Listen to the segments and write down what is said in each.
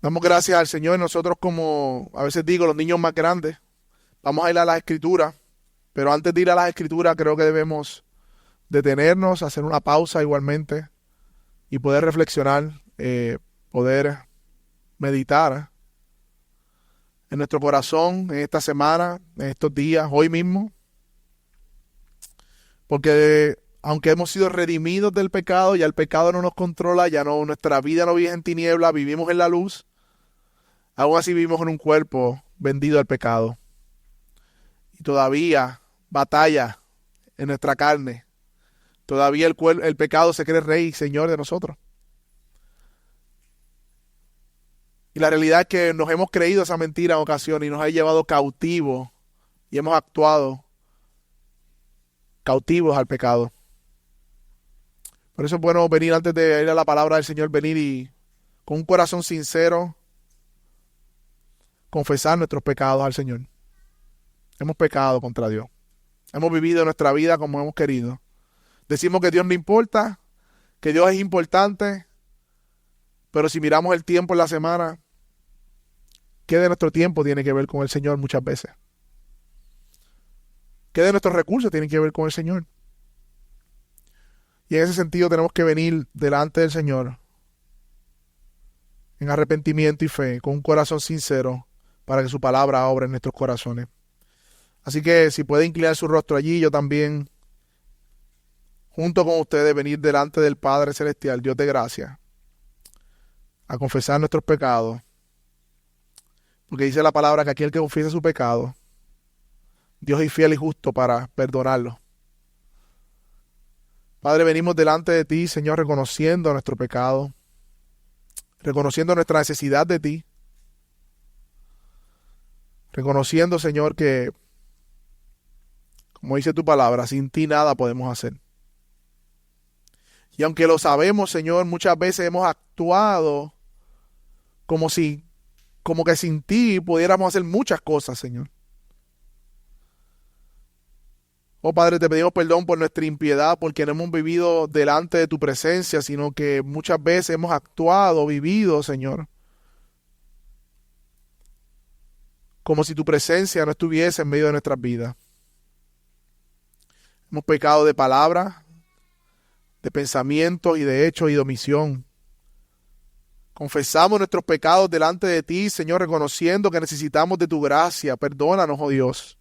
Damos gracias al Señor. Nosotros, como a veces digo, los niños más grandes, vamos a ir a las Escrituras, pero antes de ir a las Escrituras creo que debemos detenernos, hacer una pausa igualmente y poder reflexionar, poder meditar en nuestro corazón en esta semana, en estos días, hoy mismo, porque aunque hemos sido redimidos del pecado, ya el pecado no nos controla, ya no, nuestra vida no vive en tinieblas, vivimos en la luz. Aún así vivimos en un cuerpo vendido al pecado. Y todavía batalla en nuestra carne. Todavía el pecado se cree rey y señor de nosotros. Y la realidad es que nos hemos creído esa mentira en ocasiones y nos ha llevado cautivos y hemos actuado cautivos al pecado. Por eso es bueno venir antes de ir a la palabra del Señor, venir y con un corazón sincero confesar nuestros pecados al Señor. Hemos pecado contra Dios. Hemos vivido nuestra vida como hemos querido. Decimos que Dios no importa, que Dios es importante, pero si miramos el tiempo en la semana, ¿qué de nuestro tiempo tiene que ver con el Señor muchas veces? ¿Qué de nuestros recursos tienen que ver con el Señor? Y en ese sentido tenemos que venir delante del Señor en arrepentimiento y fe, con un corazón sincero, para que su palabra obre en nuestros corazones. Así que si puede inclinar su rostro allí, yo también, junto con ustedes, venir delante del Padre Celestial, Dios de gracia, a confesar nuestros pecados. Porque dice la palabra que aquel que confiesa su pecado, Dios es fiel y justo para perdonarlo. Padre, venimos delante de ti, Señor, reconociendo nuestro pecado, reconociendo nuestra necesidad de ti, reconociendo, Señor, que, como dice tu palabra, sin ti nada podemos hacer. Y aunque lo sabemos, Señor, muchas veces hemos actuado como que sin ti pudiéramos hacer muchas cosas, Señor. Oh Padre, te pedimos perdón por nuestra impiedad, porque no hemos vivido delante de tu presencia, sino que muchas veces hemos actuado, vivido, Señor, como si tu presencia no estuviese en medio de nuestras vidas. Hemos pecado de palabra, de pensamientos y de hechos y de omisión. Confesamos nuestros pecados delante de ti, Señor, reconociendo que necesitamos de tu gracia. Perdónanos, oh Dios.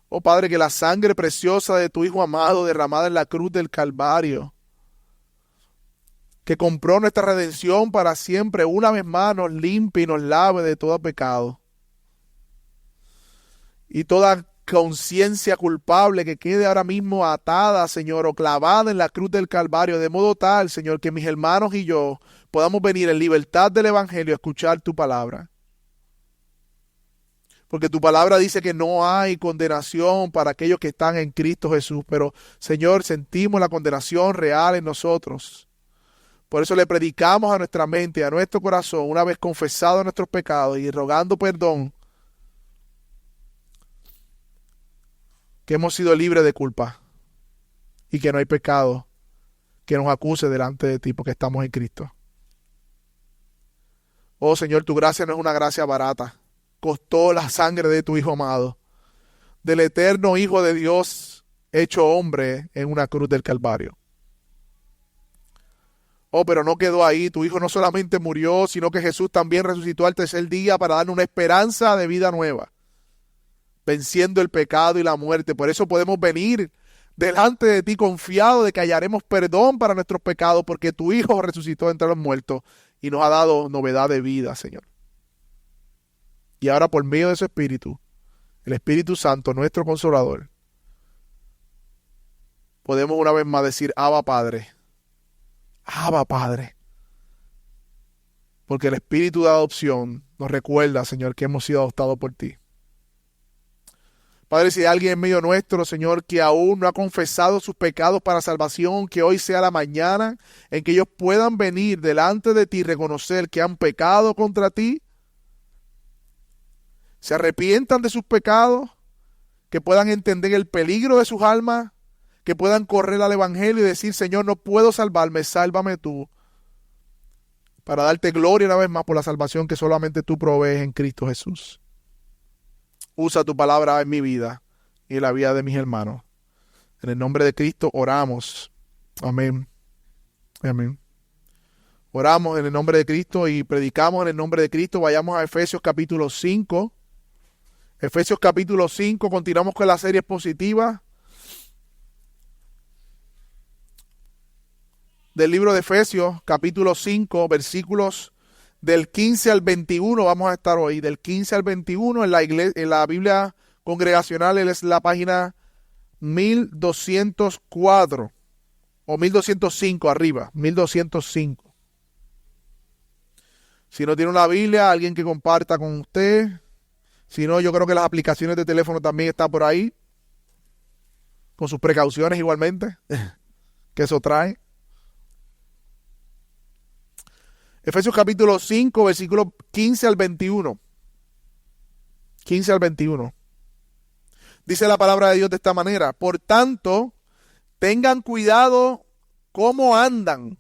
Oh Padre, que la sangre preciosa de tu Hijo amado derramada en la cruz del Calvario, que compró nuestra redención para siempre, una vez más nos limpie y nos lave de todo pecado. Y toda conciencia culpable que quede ahora mismo atada, Señor, o clavada en la cruz del Calvario, de modo tal, Señor, que mis hermanos y yo podamos venir en libertad del Evangelio a escuchar tu palabra. Porque tu palabra dice que no hay condenación para aquellos que están en Cristo Jesús. Pero, Señor, sentimos la condenación real en nosotros. Por eso le predicamos a nuestra mente, a nuestro corazón, una vez confesados nuestros pecados y rogando perdón, que hemos sido libres de culpa y que no hay pecado que nos acuse delante de ti porque estamos en Cristo. Oh Señor, tu gracia no es una gracia barata. Costó la sangre de tu Hijo amado, del eterno Hijo de Dios, hecho hombre en una cruz del Calvario. Oh, pero no quedó ahí. Tu Hijo no solamente murió, sino que Jesús también resucitó al tercer día para darnos una esperanza de vida nueva, venciendo el pecado y la muerte. Por eso podemos venir delante de ti confiados de que hallaremos perdón para nuestros pecados, porque tu Hijo resucitó entre los muertos y nos ha dado novedad de vida, Señor. Y ahora por medio de su Espíritu, el Espíritu Santo, nuestro Consolador, podemos una vez más decir, Abba Padre, Abba Padre. Porque el Espíritu de adopción nos recuerda, Señor, que hemos sido adoptados por ti. Padre, si hay alguien en medio nuestro, Señor, que aún no ha confesado sus pecados para salvación, que hoy sea la mañana en que ellos puedan venir delante de ti y reconocer que han pecado contra ti, se arrepientan de sus pecados, que puedan entender el peligro de sus almas, que puedan correr al Evangelio y decir, Señor, no puedo salvarme, sálvame tú. para darte gloria una vez más por la salvación que solamente tú provees en Cristo Jesús. Usa tu palabra en mi vida y en la vida de mis hermanos. En el nombre de Cristo oramos. Amén. Amén. Oramos en el nombre de Cristo y predicamos en el nombre de Cristo. Vayamos a Efesios capítulo 5. Efesios capítulo 5, continuamos con la serie expositiva del libro de Efesios, capítulo 5, versículos del 15 al 21. Vamos a estar hoy del 15 al 21 en la Biblia congregacional. Es la página 1204 o 1205 arriba, 1205. Si no tiene una Biblia, alguien que comparta con usted. Si no, yo creo que las aplicaciones de teléfono también están por ahí, con sus precauciones igualmente, que eso trae. Efesios capítulo 5, versículos 15 al 21. 15 al 21. Dice la palabra de Dios de esta manera: por tanto, tengan cuidado cómo andan,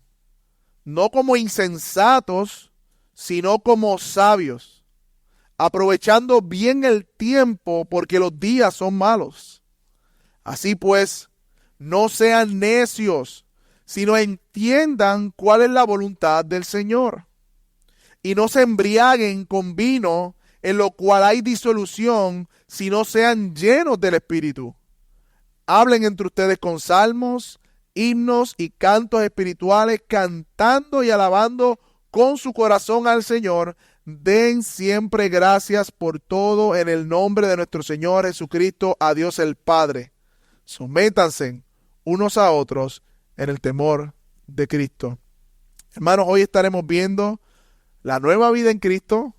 no como insensatos, sino como sabios, aprovechando bien el tiempo, porque los días son malos. Así pues, no sean necios, sino entiendan cuál es la voluntad del Señor. Y no se embriaguen con vino, en lo cual hay disolución, sino sean llenos del Espíritu. Hablen entre ustedes con salmos, himnos y cantos espirituales, cantando y alabando con su corazón al Señor. Den siempre gracias por todo en el nombre de nuestro Señor Jesucristo, a Dios el Padre. Sométanse unos a otros en el temor de Cristo. Hermanos, hoy estaremos viendo la nueva vida en Cristo,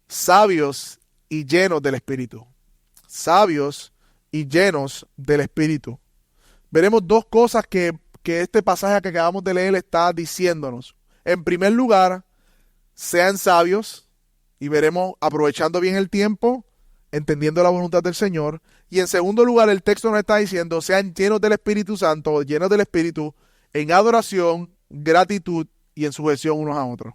sabios y llenos del Espíritu. Sabios y llenos del Espíritu. Veremos dos cosas que este pasaje que acabamos de leer está diciéndonos. En primer lugar, sean sabios, y veremos aprovechando bien el tiempo, entendiendo la voluntad del Señor. Y en segundo lugar, el texto nos está diciendo, sean llenos del Espíritu Santo, llenos del Espíritu, en adoración, gratitud y en sujeción unos a otros.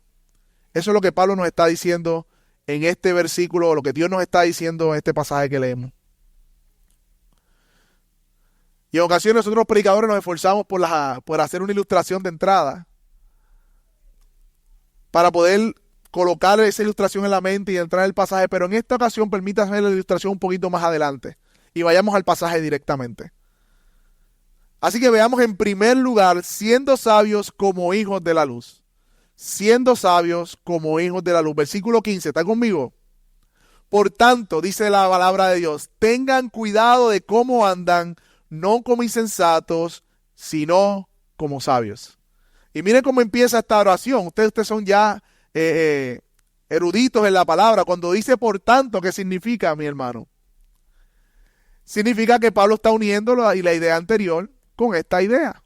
Eso es lo que Pablo nos está diciendo en este versículo, o lo que Dios nos está diciendo en este pasaje que leemos. Y en ocasiones nosotros los predicadores nos esforzamos por hacer una ilustración de entrada, para poder colocar esa ilustración en la mente y entrar en el pasaje, pero en esta ocasión permítanme ver la ilustración un poquito más adelante y vayamos al pasaje directamente. Así que veamos en primer lugar, siendo sabios como hijos de la luz. Siendo sabios como hijos de la luz. Versículo 15, ¿está conmigo? Por tanto, dice la palabra de Dios, tengan cuidado de cómo andan, no como insensatos, sino como sabios. Y miren cómo empieza esta oración. Ustedes son ya eruditos en la palabra. Cuando dice por tanto, ¿qué significa, mi hermano? Significa que Pablo está uniendo la idea anterior con esta idea.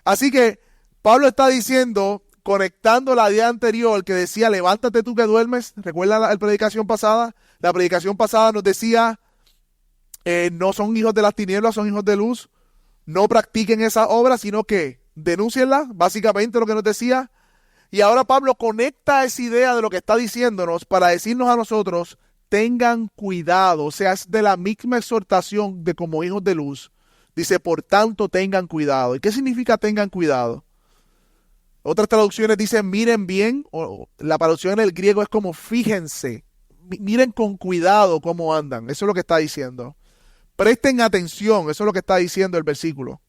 Así que Pablo está diciendo, conectando la idea anterior que decía, levántate tú que duermes. ¿Recuerda la predicación pasada? La predicación pasada nos decía, no son hijos de las tinieblas, son hijos de luz. No practiquen esas obras, sino que denúncienlas, básicamente lo que nos decía. Y ahora Pablo conecta esa idea de lo que está diciéndonos para decirnos a nosotros, tengan cuidado. O sea, es de la misma exhortación de como hijos de luz. Dice, por tanto, tengan cuidado. ¿Y qué significa tengan cuidado? Otras traducciones dicen, miren bien, o la traducción en el griego es como fíjense. Miren con cuidado cómo andan. Eso es lo que está diciendo. Presten atención, eso es lo que está diciendo el versículo.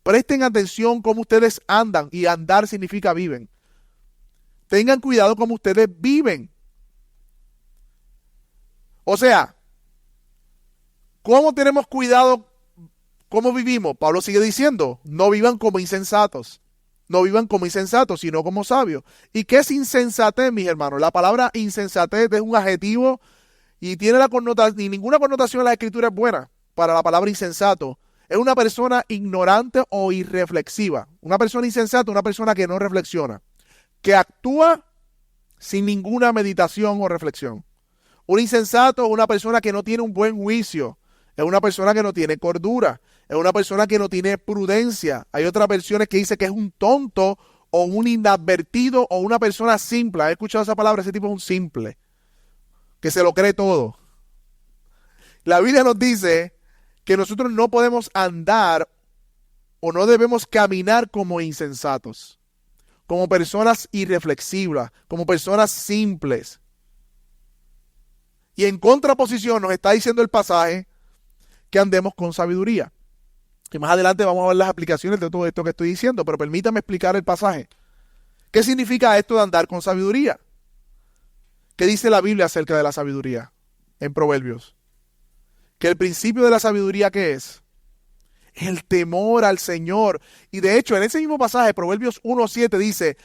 Presten atención cómo ustedes andan, y andar significa viven. Tengan cuidado cómo ustedes viven. O sea, ¿cómo tenemos cuidado? ¿Cómo vivimos? Pablo sigue diciendo, no vivan como insensatos. No vivan como insensatos, sino como sabios. ¿Y qué es insensatez, mis hermanos? La palabra insensatez es un adjetivo y tiene la connotación, y ninguna connotación en la escritura es buena para la palabra insensato. Es una persona ignorante o irreflexiva. Una persona insensata, una persona que no reflexiona, que actúa sin ninguna meditación o reflexión. Un insensato es una persona que no tiene un buen juicio, es una persona que no tiene cordura, es una persona que no tiene prudencia. Hay otras versiones que dice que es un tonto o un inadvertido o una persona simple. ¿Has escuchado esa palabra? Ese tipo es un simple, que se lo cree todo. La Biblia nos dice que nosotros no podemos andar o no debemos caminar como insensatos, como personas irreflexivas, como personas simples. Y en contraposición nos está diciendo el pasaje que andemos con sabiduría. Y más adelante vamos a ver las aplicaciones de todo esto que estoy diciendo, pero permítame explicar el pasaje. ¿Qué significa esto de andar con sabiduría? ¿Qué dice la Biblia acerca de la sabiduría en Proverbios? Que el principio de la sabiduría, ¿qué es? El temor al Señor. Y de hecho, en ese mismo pasaje, Proverbios 1:7 dice,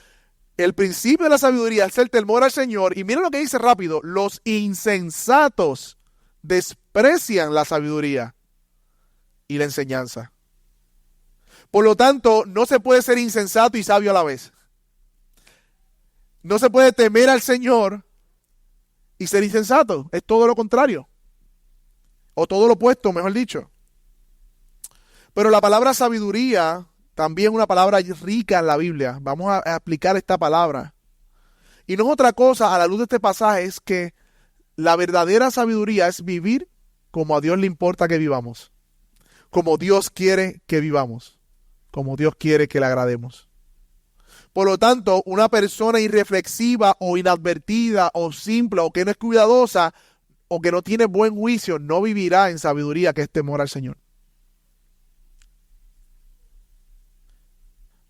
el principio de la sabiduría es el temor al Señor. Y miren lo que dice rápido, los insensatos desprecian la sabiduría y la enseñanza. Por lo tanto, no se puede ser insensato y sabio a la vez. No se puede temer al Señor y ser insensato. Es todo lo contrario. O todo lo opuesto, mejor dicho. Pero la palabra sabiduría también es una palabra rica en la Biblia. Vamos a aplicar esta palabra. Y no es otra cosa, a la luz de este pasaje, es que la verdadera sabiduría es vivir como a Dios le importa que vivamos. Como Dios quiere que vivamos. Como Dios quiere que le agrademos. Por lo tanto, una persona irreflexiva o inadvertida o simple o que no es cuidadosa o que no tiene buen juicio no vivirá en sabiduría, que es temor al Señor.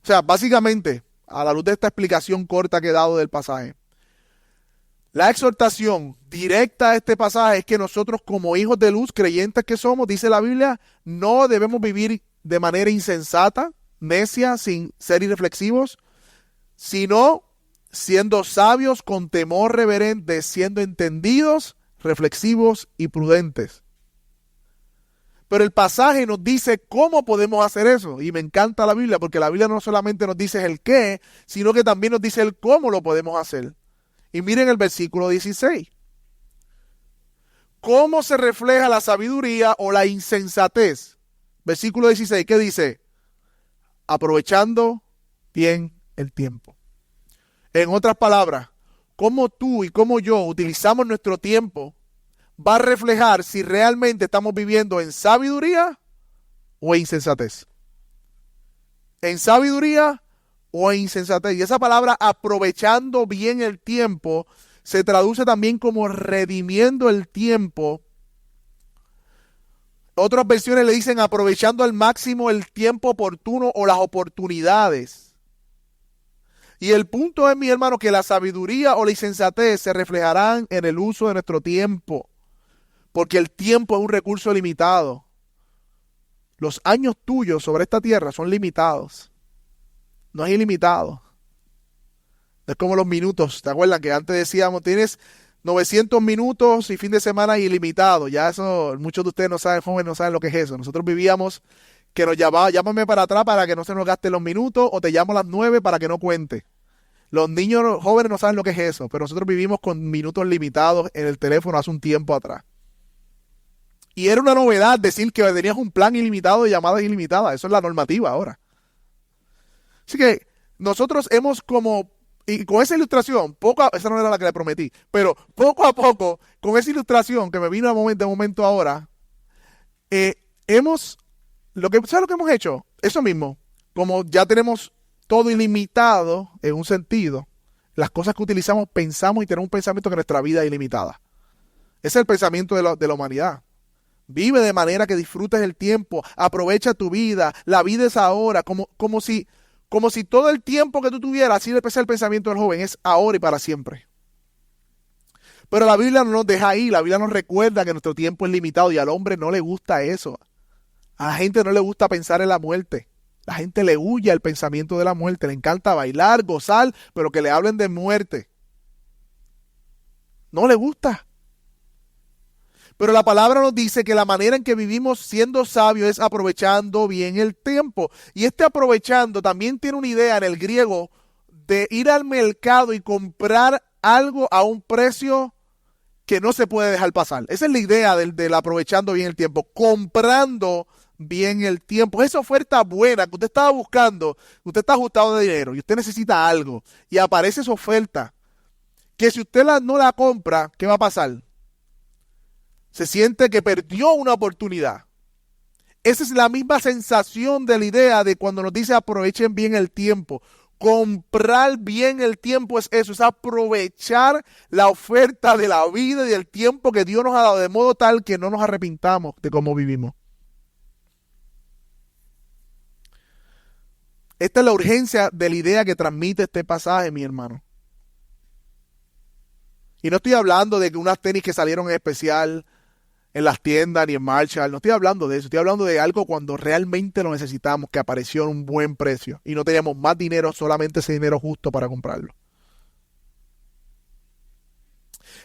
O sea, básicamente, a la luz de esta explicación corta que he dado del pasaje, la exhortación directa a este pasaje es que nosotros como hijos de luz, creyentes que somos, dice la Biblia, no debemos vivir de manera insensata, necia, sin ser irreflexivos, sino siendo sabios con temor reverente, siendo entendidos, reflexivos y prudentes. Pero el pasaje nos dice cómo podemos hacer eso. Y me encanta la Biblia, porque la Biblia no solamente nos dice el qué, sino que también nos dice el cómo lo podemos hacer. Y miren el versículo 16. ¿Cómo se refleja la sabiduría o la insensatez? Versículo 16, ¿qué dice? Aprovechando bien el tiempo. En otras palabras, cómo tú y cómo yo utilizamos nuestro tiempo va a reflejar si realmente estamos viviendo en sabiduría o en insensatez. En sabiduría o en insensatez. Y esa palabra aprovechando bien el tiempo se traduce también como redimiendo el tiempo. Otras versiones le dicen aprovechando al máximo el tiempo oportuno o las oportunidades. Y el punto es, mi hermano, que la sabiduría o la insensatez se reflejarán en el uso de nuestro tiempo. Porque el tiempo es un recurso limitado. Los años tuyos sobre esta tierra son limitados. No es ilimitado. Es como los minutos. ¿Te acuerdas que antes decíamos, tienes 900 minutos y fin de semana ilimitado? Ya eso, muchos de ustedes no saben, jóvenes no saben lo que es eso. Nosotros vivíamos que nos llamaba, llámame para atrás para que no se nos gasten los minutos, o te llamo a las 9 para que no cuente. Los niños jóvenes no saben lo que es eso, pero nosotros vivimos con minutos limitados en el teléfono hace un tiempo atrás. Y era una novedad decir que tenías un plan ilimitado de llamadas ilimitadas. Eso es la normativa ahora. Así que nosotros hemos como, y con esa ilustración, esa no era la que le prometí, pero poco a poco, con esa ilustración que me vino de momento ahora, ¿sabes lo que hemos hecho? Eso mismo, como ya tenemos todo ilimitado en un sentido, las cosas que utilizamos, pensamos y tenemos un pensamiento que nuestra vida es ilimitada. Ese es el pensamiento de la humanidad. Vive de manera que disfrutes el tiempo, aprovecha tu vida, la vida es ahora, como si todo el tiempo que tú tuvieras, así es el pensamiento del joven, es ahora y para siempre. Pero la Biblia no nos deja ahí, la Biblia nos recuerda que nuestro tiempo es limitado y al hombre no le gusta eso. A la gente no le gusta pensar en la muerte. La gente le huye al pensamiento de la muerte, le encanta bailar, gozar, pero que le hablen de muerte. No le gusta. Pero la palabra nos dice que la manera en que vivimos siendo sabios es aprovechando bien el tiempo. Y este aprovechando también tiene una idea en el griego de ir al mercado y comprar algo a un precio que no se puede dejar pasar. Esa es la idea del aprovechando bien el tiempo. Comprando bien el tiempo. Esa oferta buena que usted estaba buscando, usted está ajustado de dinero y usted necesita algo y aparece esa oferta, que si usted no la compra, ¿qué va a pasar? Se siente que perdió una oportunidad. Esa es la misma sensación de la idea de cuando nos dice aprovechen bien el tiempo. Comprar bien el tiempo es eso, es aprovechar la oferta de la vida y del tiempo que Dios nos ha dado de modo tal que no nos arrepintamos de cómo vivimos. Esta es la urgencia de la idea que transmite este pasaje, mi hermano. Y no estoy hablando de que unas tenis que salieron en especial en las tiendas ni en Marshall, no estoy hablando de eso, estoy hablando de algo cuando realmente lo necesitamos, que apareció en un buen precio y no teníamos más dinero, solamente ese dinero justo para comprarlo.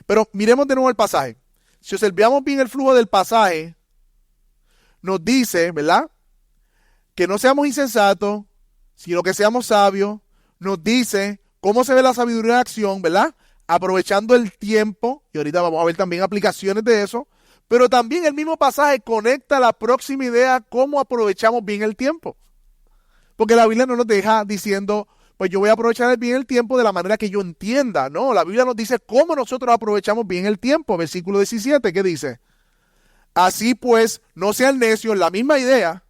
Pero miremos de nuevo el pasaje. Si observamos bien el flujo del pasaje, nos dice, ¿verdad?, que no seamos insensatos, sino que seamos sabios. Nos dice cómo se ve la sabiduría en acción, ¿verdad? Aprovechando el tiempo, y ahorita vamos a ver también aplicaciones de eso. Pero también el mismo pasaje conecta la próxima idea, cómo aprovechamos bien el tiempo. Porque la Biblia no nos deja diciendo, pues yo voy a aprovechar bien el tiempo de la manera que yo entienda. No, la Biblia nos dice cómo nosotros aprovechamos bien el tiempo. Versículo 17, ¿qué dice? Así pues, no sean necios, la misma idea,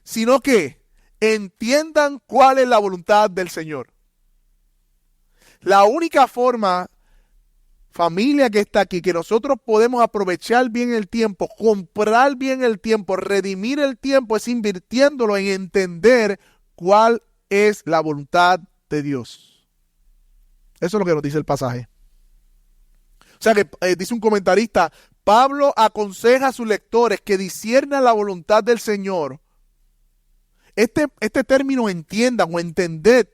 sino que entiendan cuál es la voluntad del Señor. La única forma, familia que está aquí, que nosotros podemos aprovechar bien el tiempo, comprar bien el tiempo, redimir el tiempo, es invirtiéndolo en entender cuál es la voluntad de Dios. Eso es lo que nos dice el pasaje. O sea que dice un comentarista, Pablo aconseja a sus lectores que disciernan la voluntad del Señor. Este término entiendan o entender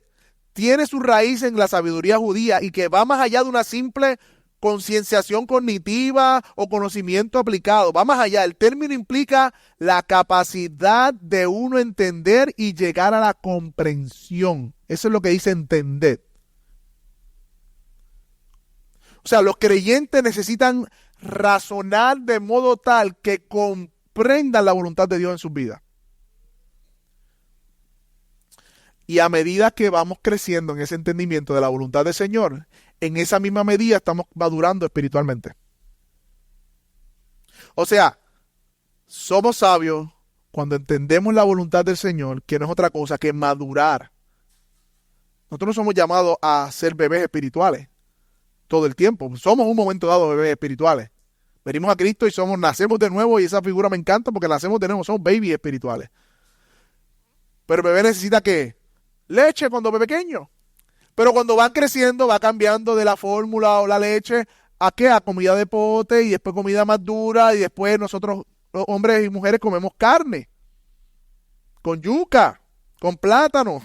tiene su raíz en la sabiduría judía y que va más allá de una simple concienciación cognitiva o conocimiento aplicado. Va más allá. El término implica la capacidad de uno entender y llegar a la comprensión. Eso es lo que dice entender. O sea, los creyentes necesitan razonar de modo tal que comprendan la voluntad de Dios en sus vidas. Y a medida que vamos creciendo en ese entendimiento de la voluntad del Señor, en esa misma medida estamos madurando espiritualmente. O sea, somos sabios cuando entendemos la voluntad del Señor, que no es otra cosa que madurar. Nosotros no somos llamados a ser bebés espirituales todo el tiempo. Somos un momento dado bebés espirituales. Venimos a Cristo y nacemos de nuevo, y esa figura me encanta porque nacemos de nuevo, somos babies espirituales. Pero el bebé necesita ¿qué? Leche cuando es pequeño. Pero cuando van creciendo, va cambiando de la fórmula o la leche a ¿qué? A comida de pote y después comida más dura y después nosotros, los hombres y mujeres, comemos carne. Con yuca, con plátano.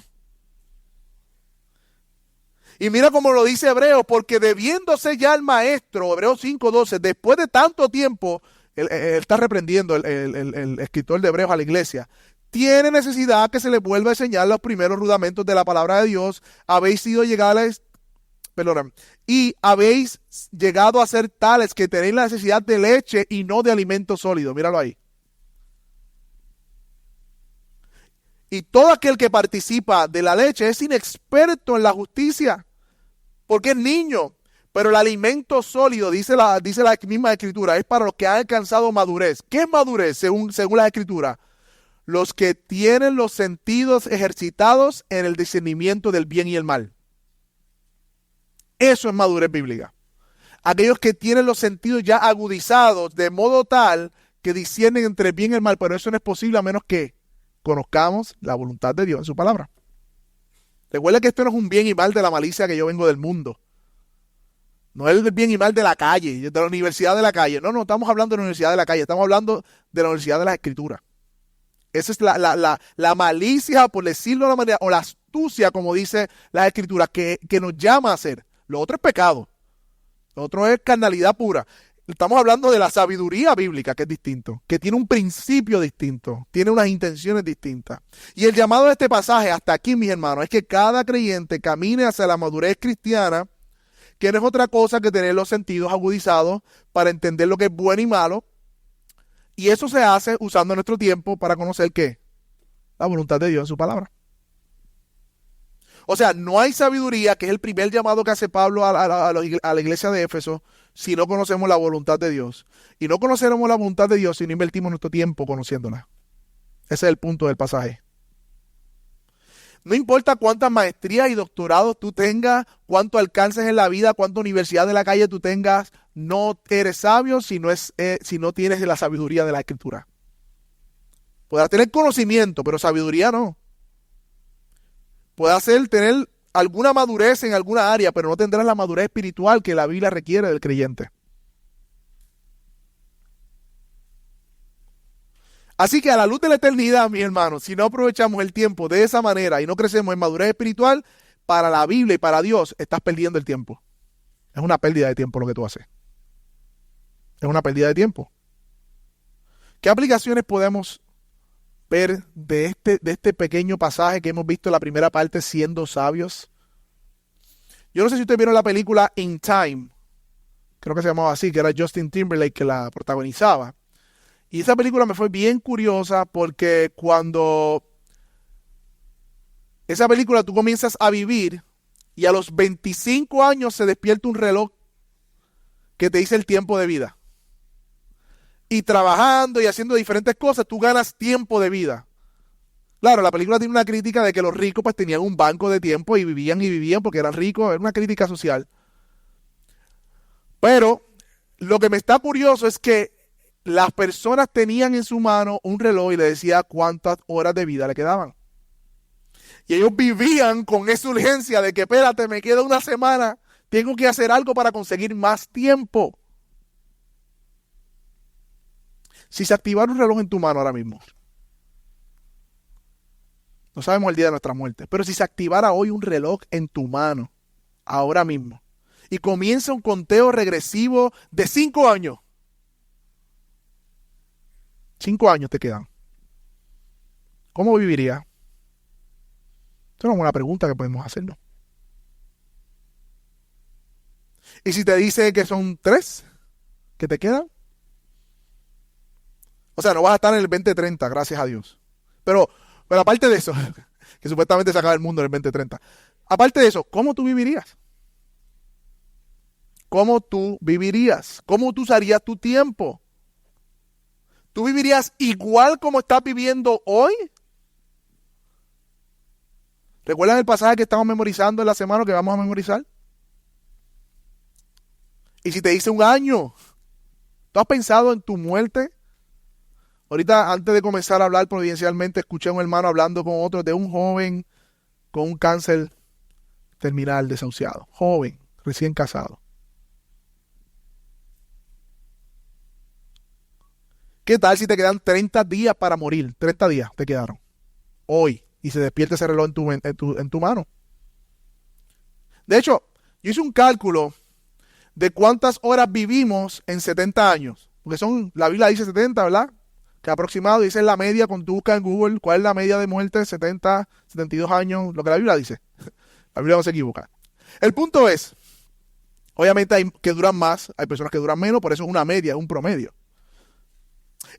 Y mira cómo lo dice Hebreos, porque debiéndose ya el maestro, Hebreos 5:12, después de tanto tiempo, él está reprendiendo el escritor de Hebreos a la iglesia, tiene necesidad que se le vuelva a enseñar los primeros rudamentos de la palabra de Dios. Habéis sido llegados, y habéis llegado a ser tales que tenéis la necesidad de leche y no de alimento sólido. Míralo ahí. Y todo aquel que participa de la leche es inexperto en la justicia, porque es niño. Pero el alimento sólido, dice la misma escritura, es para los que han alcanzado madurez. ¿Qué es madurez según la escritura? Los que tienen los sentidos ejercitados en el discernimiento del bien y el mal. Eso es madurez bíblica. Aquellos que tienen los sentidos ya agudizados de modo tal que disciernen entre el bien y el mal, pero eso no es posible a menos que conozcamos la voluntad de Dios en su palabra. Recuerda que esto no es un bien y mal de la malicia que yo vengo del mundo. No es el bien y mal de la calle, de la universidad de la calle. No, estamos hablando de la universidad de la calle, estamos hablando de la universidad de las escrituras. Esa es la malicia, por decirlo de una manera, o la astucia, como dice la escritura, que nos llama a hacer. Lo otro es pecado. Lo otro es carnalidad pura. Estamos hablando de la sabiduría bíblica, que es distinto, que tiene un principio distinto, tiene unas intenciones distintas. Y el llamado de este pasaje, hasta aquí, mis hermanos, es que cada creyente camine hacia la madurez cristiana, que no es otra cosa que tener los sentidos agudizados para entender lo que es bueno y malo, Y eso se hace usando nuestro tiempo para conocer ¿qué? La voluntad de Dios en su palabra. O sea, no hay sabiduría, que es el primer llamado que hace Pablo a la iglesia de Éfeso, si no conocemos la voluntad de Dios. Y no conoceremos la voluntad de Dios si no invertimos nuestro tiempo conociéndola. Ese es el punto del pasaje. No importa cuántas maestrías y doctorados tú tengas, cuánto alcances en la vida, cuánta universidad de la calle tú tengas, no eres sabio si no tienes la sabiduría de la Escritura. Podrás tener conocimiento, pero sabiduría no. Podrás tener alguna madurez en alguna área, pero no tendrás la madurez espiritual que la Biblia requiere del creyente. Así que a la luz de la eternidad, mis hermanos, si no aprovechamos el tiempo de esa manera y no crecemos en madurez espiritual, para la Biblia y para Dios, estás perdiendo el tiempo. Es una pérdida de tiempo lo que tú haces. Es una pérdida de tiempo. ¿Qué aplicaciones podemos ver de este pequeño pasaje que hemos visto en la primera parte, siendo sabios? Yo no sé si ustedes vieron la película In Time, creo que se llamaba así, que era Justin Timberlake que la protagonizaba. Y esa película me fue bien curiosa porque cuando esa película tú comienzas a vivir y a los 25 años se despierta un reloj que te dice el tiempo de vida. Y trabajando y haciendo diferentes cosas, tú ganas tiempo de vida. Claro, la película tiene una crítica de que los ricos pues tenían un banco de tiempo y vivían porque eran ricos. Era una crítica social. Pero lo que me está curioso es que las personas tenían en su mano un reloj y le decía cuántas horas de vida le quedaban. Y ellos vivían con esa urgencia de que, espérate, me queda una semana, tengo que hacer algo para conseguir más tiempo. Si se activara un reloj en tu mano ahora mismo, no sabemos el día de nuestra muerte, pero si se activara hoy un reloj en tu mano, ahora mismo, y comienza un conteo regresivo de 5 años, 5 años te quedan, ¿cómo vivirías? Esa es una buena pregunta que podemos hacernos. Y si te dice que son 3 que te quedan, o sea, no vas a estar en el 2030, gracias a Dios. Pero aparte de eso, que supuestamente se acaba el mundo en el 2030, aparte de eso, ¿cómo tú vivirías? ¿Cómo tú vivirías? ¿Cómo tú usarías tu tiempo? ¿Tú vivirías igual como estás viviendo hoy? ¿Recuerdan el pasaje que estamos memorizando en la semana que vamos a memorizar? Y si te dice un año, ¿tú has pensado en tu muerte? Ahorita, antes de comenzar a hablar providencialmente, escuché a un hermano hablando con otro de un joven con un cáncer terminal desahuciado. Joven, recién casado. ¿Qué tal si te quedan 30 días para morir? 30 días te quedaron. Hoy. Y se despierta ese reloj en tu mano. De hecho, yo hice un cálculo de cuántas horas vivimos en 70 años. Porque la Biblia dice 70, ¿verdad? Que aproximado, dice la media, cuando tú buscas en Google, ¿cuál es la media de muerte? 70, 72 años, lo que la Biblia dice. La Biblia no se equivoca. El punto es, obviamente hay que duran más, hay personas que duran menos, por eso es una media, es un promedio.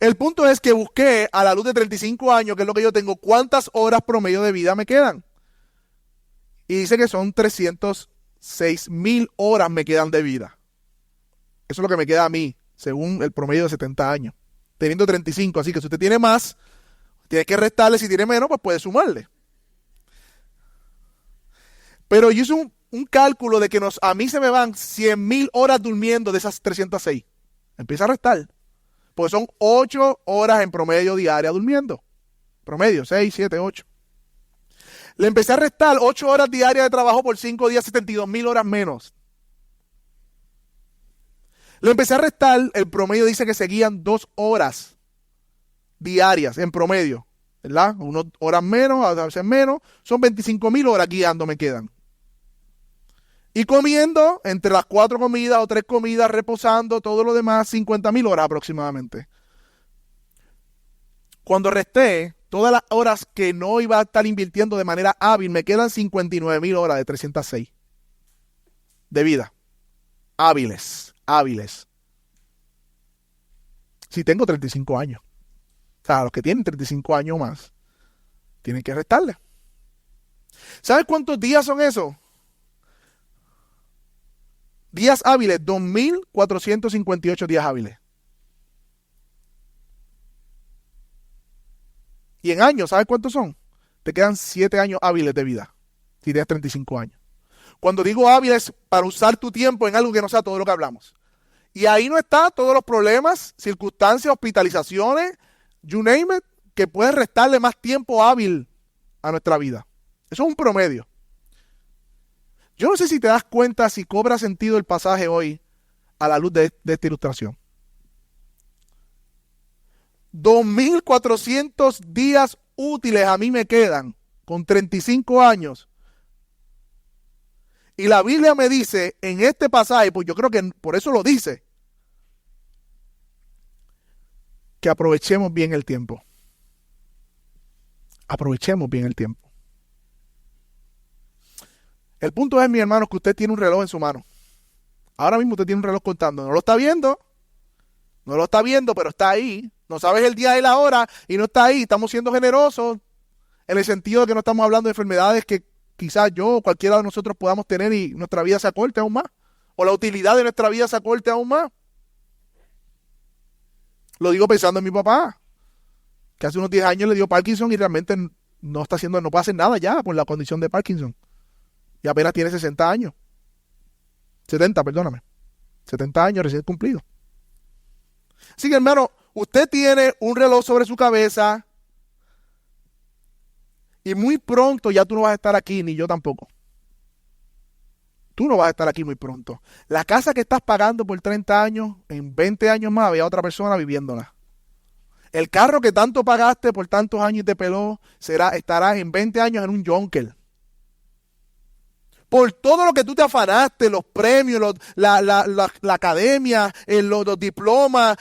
El punto es que busqué a la luz de 35 años, que es lo que yo tengo, cuántas horas promedio de vida me quedan. Y dice que son 306,000 horas me quedan de vida. Eso es lo que me queda a mí, según el promedio de 70 años. Teniendo 35, así que si usted tiene más, tiene que restarle, si tiene menos, pues puede sumarle. Pero yo hice un cálculo de que a mí se me van 100,000 horas durmiendo de esas 306. Empieza a restar. Pues son 8 horas en promedio diaria durmiendo. Promedio, 6, 7, 8. Le empecé a restar 8 horas diarias de trabajo por 5 días, 72,000 horas menos. Le empecé a restar, el promedio dice que seguían 2 horas diarias en promedio, ¿verdad? Unas horas menos, a veces menos, son 25,000 horas guiando me quedan. Y comiendo, entre las 4 comidas o 3 comidas, reposando, todo lo demás, 50,000 horas aproximadamente. Cuando resté todas las horas que no iba a estar invirtiendo de manera hábil, me quedan 59,000 horas de 306 de vida. Hábiles. Si tengo 35 años. O sea, los que tienen 35 años más, tienen que restarle. ¿Sabes cuántos días son esos? Días hábiles, 2.458 días hábiles. Y en años, ¿sabes cuántos son? Te quedan 7 años hábiles de vida, si tienes 35 años. Cuando digo hábiles, para usar tu tiempo en algo que no sea todo lo que hablamos. Y ahí no está todos los problemas, circunstancias, hospitalizaciones, you name it, que pueden restarle más tiempo hábil a nuestra vida. Eso es un promedio. Yo no sé si te das cuenta, si cobra sentido el pasaje hoy a la luz de esta ilustración. 2.400 días útiles a mí me quedan con 35 años. Y la Biblia me dice en este pasaje, pues yo creo que por eso lo dice, que aprovechemos bien el tiempo. Aprovechemos bien el tiempo. El punto es, mi hermano, que usted tiene un reloj en su mano. Ahora mismo usted tiene un reloj contando. No lo está viendo. No lo está viendo, pero está ahí. No sabes el día y la hora y no está ahí. Estamos siendo generosos en el sentido de que no estamos hablando de enfermedades que quizás yo o cualquiera de nosotros podamos tener y nuestra vida se acorte aún más. O la utilidad de nuestra vida se acorte aún más. Lo digo pensando en mi papá, que hace unos 10 años le dio Parkinson y realmente no puede hacer nada ya por la condición de Parkinson. Y apenas tiene 60 años. 70, perdóname. 70 años recién cumplido. Así que, hermano, usted tiene un reloj sobre su cabeza y muy pronto ya tú no vas a estar aquí, ni yo tampoco. Tú no vas a estar aquí muy pronto. La casa que estás pagando por 30 años, en 20 años más había otra persona viviéndola. El carro que tanto pagaste por tantos años y te peló, estarás en 20 años en un junker. Por todo lo que tú te afanaste, los premios, la academia, los diplomas,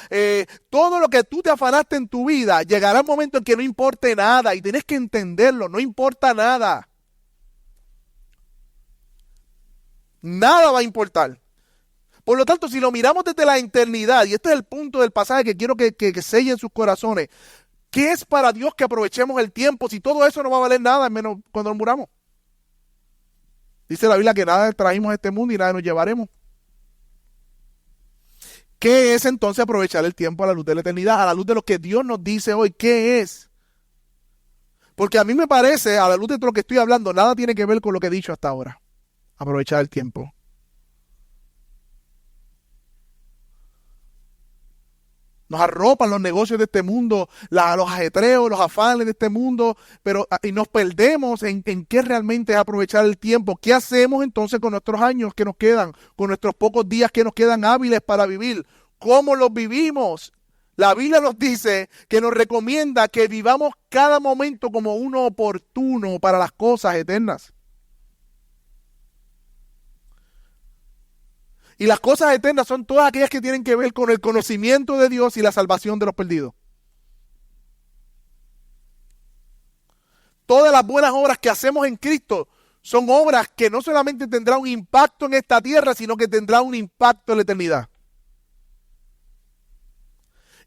todo lo que tú te afanaste en tu vida, llegará un momento en que no importe nada y tienes que entenderlo, no importa nada. Nada va a importar. Por lo tanto, si lo miramos desde la eternidad, y este es el punto del pasaje que quiero que sellen sus corazones, ¿qué es para Dios que aprovechemos el tiempo si todo eso no va a valer nada, menos cuando nos muramos? Dice la Biblia que nada trajimos a este mundo y nada nos llevaremos. ¿Qué es entonces aprovechar el tiempo a la luz de la eternidad? A la luz de lo que Dios nos dice hoy, ¿qué es? Porque a mí me parece, a la luz de todo lo que estoy hablando, nada tiene que ver con lo que he dicho hasta ahora. Aprovechar el tiempo. Nos arropan los negocios de este mundo, los ajetreos, los afanes de este mundo, y nos perdemos en qué realmente es aprovechar el tiempo. ¿Qué hacemos entonces con nuestros años que nos quedan, con nuestros pocos días que nos quedan hábiles para vivir? ¿Cómo los vivimos? La Biblia nos dice que nos recomienda que vivamos cada momento como uno oportuno para las cosas eternas. Y las cosas eternas son todas aquellas que tienen que ver con el conocimiento de Dios y la salvación de los perdidos. Todas las buenas obras que hacemos en Cristo son obras que no solamente tendrán un impacto en esta tierra, sino que tendrán un impacto en la eternidad.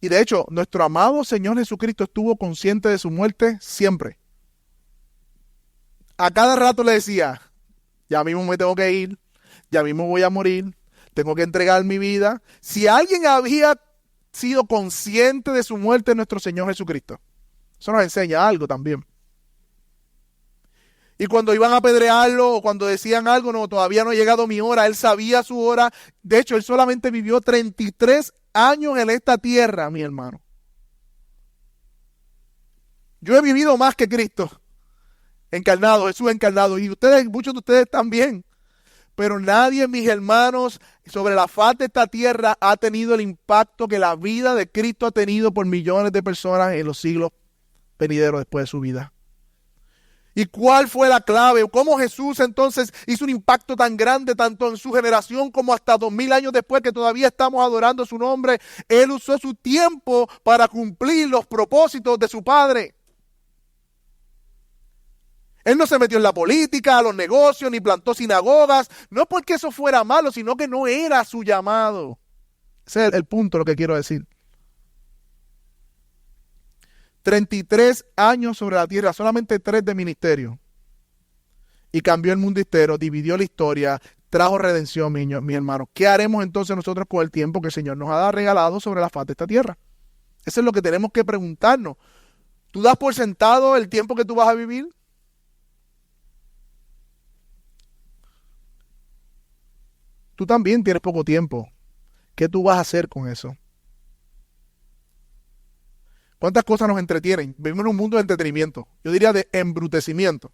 Y de hecho, nuestro amado Señor Jesucristo estuvo consciente de su muerte siempre. A cada rato le decía, ya mismo me tengo que ir, ya mismo voy a morir. Tengo que entregar mi vida. Si alguien había sido consciente de su muerte, nuestro Señor Jesucristo. Eso nos enseña algo también. Y cuando iban a apedrearlo o cuando decían algo, no, todavía no ha llegado mi hora. Él sabía su hora. De hecho, él solamente vivió 33 años en esta tierra, mi hermano. Yo he vivido más que Cristo encarnado, Jesús encarnado. Y ustedes, muchos de ustedes también. Pero nadie, mis hermanos, sobre la faz de esta tierra ha tenido el impacto que la vida de Cristo ha tenido por millones de personas en los siglos venideros después de su vida. ¿Y cuál fue la clave? ¿Cómo Jesús entonces hizo un impacto tan grande tanto en su generación como hasta 2000 años después que todavía estamos adorando su nombre? Él usó su tiempo para cumplir los propósitos de su Padre. Él no se metió en la política, a los negocios, ni plantó sinagogas. No porque eso fuera malo, sino que no era su llamado. Ese es el punto, lo que quiero decir. 33 años sobre la tierra, solamente 3 de ministerio. Y cambió el mundo entero, dividió la historia, trajo redención, mis hermanos. ¿Qué haremos entonces nosotros con el tiempo que el Señor nos ha regalado sobre la faz de esta tierra? Eso es lo que tenemos que preguntarnos. ¿Tú das por sentado el tiempo que tú vas a vivir? Tú también tienes poco tiempo. ¿Qué tú vas a hacer con eso? ¿Cuántas cosas nos entretienen? Vivimos en un mundo de entretenimiento. Yo diría de embrutecimiento.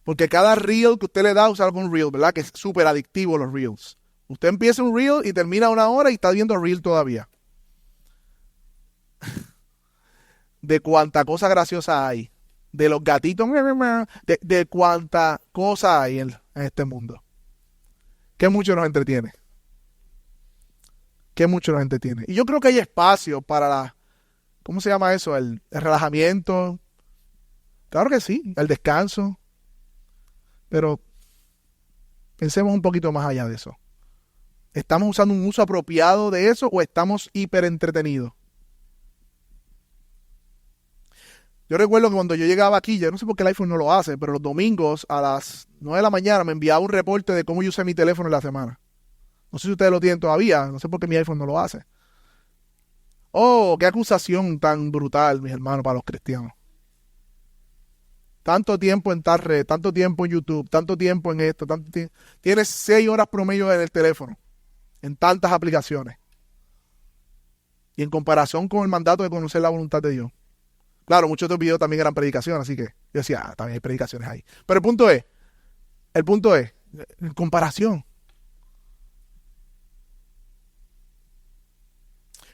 Porque cada reel que usted le da, usar algún reel, ¿verdad? Que es súper adictivo los reels. Usted empieza un reel y termina 1 hora y está viendo reel todavía. De cuánta cosa graciosa hay. De los gatitos. De cuánta cosa hay en este mundo. Que mucho nos entretiene. Que mucho nos entretiene. Y yo creo que hay espacio para la... ¿Cómo se llama eso? El relajamiento. Claro que sí. El descanso. Pero pensemos un poquito más allá de eso. ¿Estamos usando un uso apropiado de eso o estamos hiper entretenidos? Yo recuerdo que cuando yo llegaba aquí, yo no sé por qué el iPhone no lo hace, pero los domingos a las 9 de la mañana me enviaba un reporte de cómo yo usé mi teléfono en la semana. No sé si ustedes lo tienen todavía, no sé por qué mi iPhone no lo hace. Oh, qué acusación tan brutal, mis hermanos, para los cristianos. Tanto tiempo en tal red, tanto tiempo en YouTube, tanto tiempo en esto, tienes 6 horas promedio en el teléfono, en tantas aplicaciones. Y en comparación con el mandato de conocer la voluntad de Dios. Claro, muchos de los videos también eran predicaciones, así que yo decía, también hay predicaciones ahí. Pero el punto es, en comparación.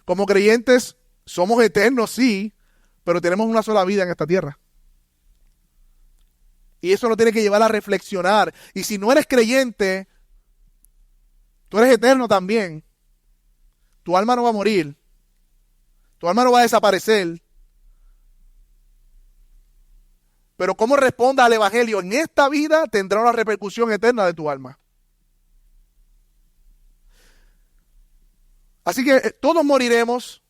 Como creyentes, somos eternos, sí, pero tenemos una sola vida en esta tierra. Y eso nos tiene que llevar a reflexionar. Y si no eres creyente, tú eres eterno también. Tu alma no va a morir. Tu alma no va a desaparecer. Pero cómo responda al evangelio en esta vida tendrá una repercusión eterna de tu alma. Así que todos moriremos.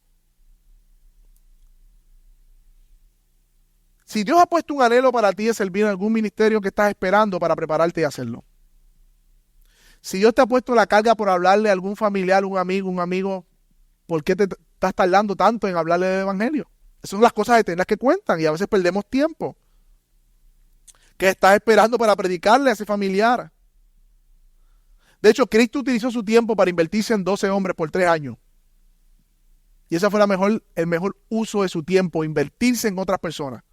Si Dios ha puesto un anhelo para ti de servir en algún ministerio que estás esperando para prepararte y hacerlo. Si Dios te ha puesto la carga por hablarle a algún familiar, un amigo, ¿por qué te estás tardando tanto en hablarle del evangelio? Esas son las cosas eternas que cuentan y a veces perdemos tiempo. ¿Qué estás esperando para predicarle a ese familiar? De hecho, Cristo utilizó su tiempo para invertirse en 12 hombres por 3 años. Y ese fue el mejor uso de su tiempo, invertirse en otras personas.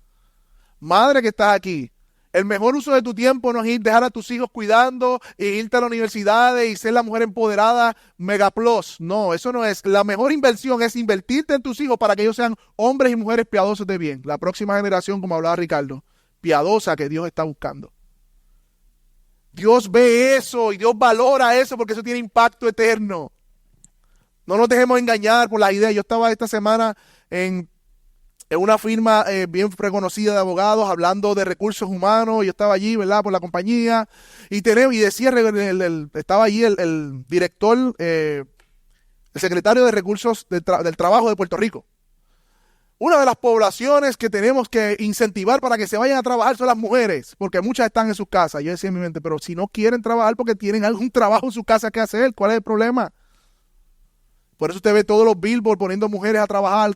Madre que estás aquí, el mejor uso de tu tiempo no es dejar a tus hijos cuidando e irte a la universidad y ser la mujer empoderada mega plus. No, eso no es. La mejor inversión es invertirte en tus hijos para que ellos sean hombres y mujeres piadosos de bien. La próxima generación, como hablaba Ricardo, piadosa que Dios está buscando. Dios ve eso y Dios valora eso porque eso tiene impacto eterno. No nos dejemos engañar por las ideas. Yo estaba esta semana en una firma bien reconocida de abogados hablando de recursos humanos. Yo estaba allí, ¿verdad? Por la compañía. Y decía, estaba allí el director, el secretario de Recursos del Trabajo de Puerto Rico. Una de las poblaciones que tenemos que incentivar para que se vayan a trabajar son las mujeres, porque muchas están en sus casas. Yo decía en mi mente, pero si no quieren trabajar porque tienen algún trabajo en su casa que hacer, ¿cuál es el problema? Por eso usted ve todos los billboards poniendo mujeres a trabajar,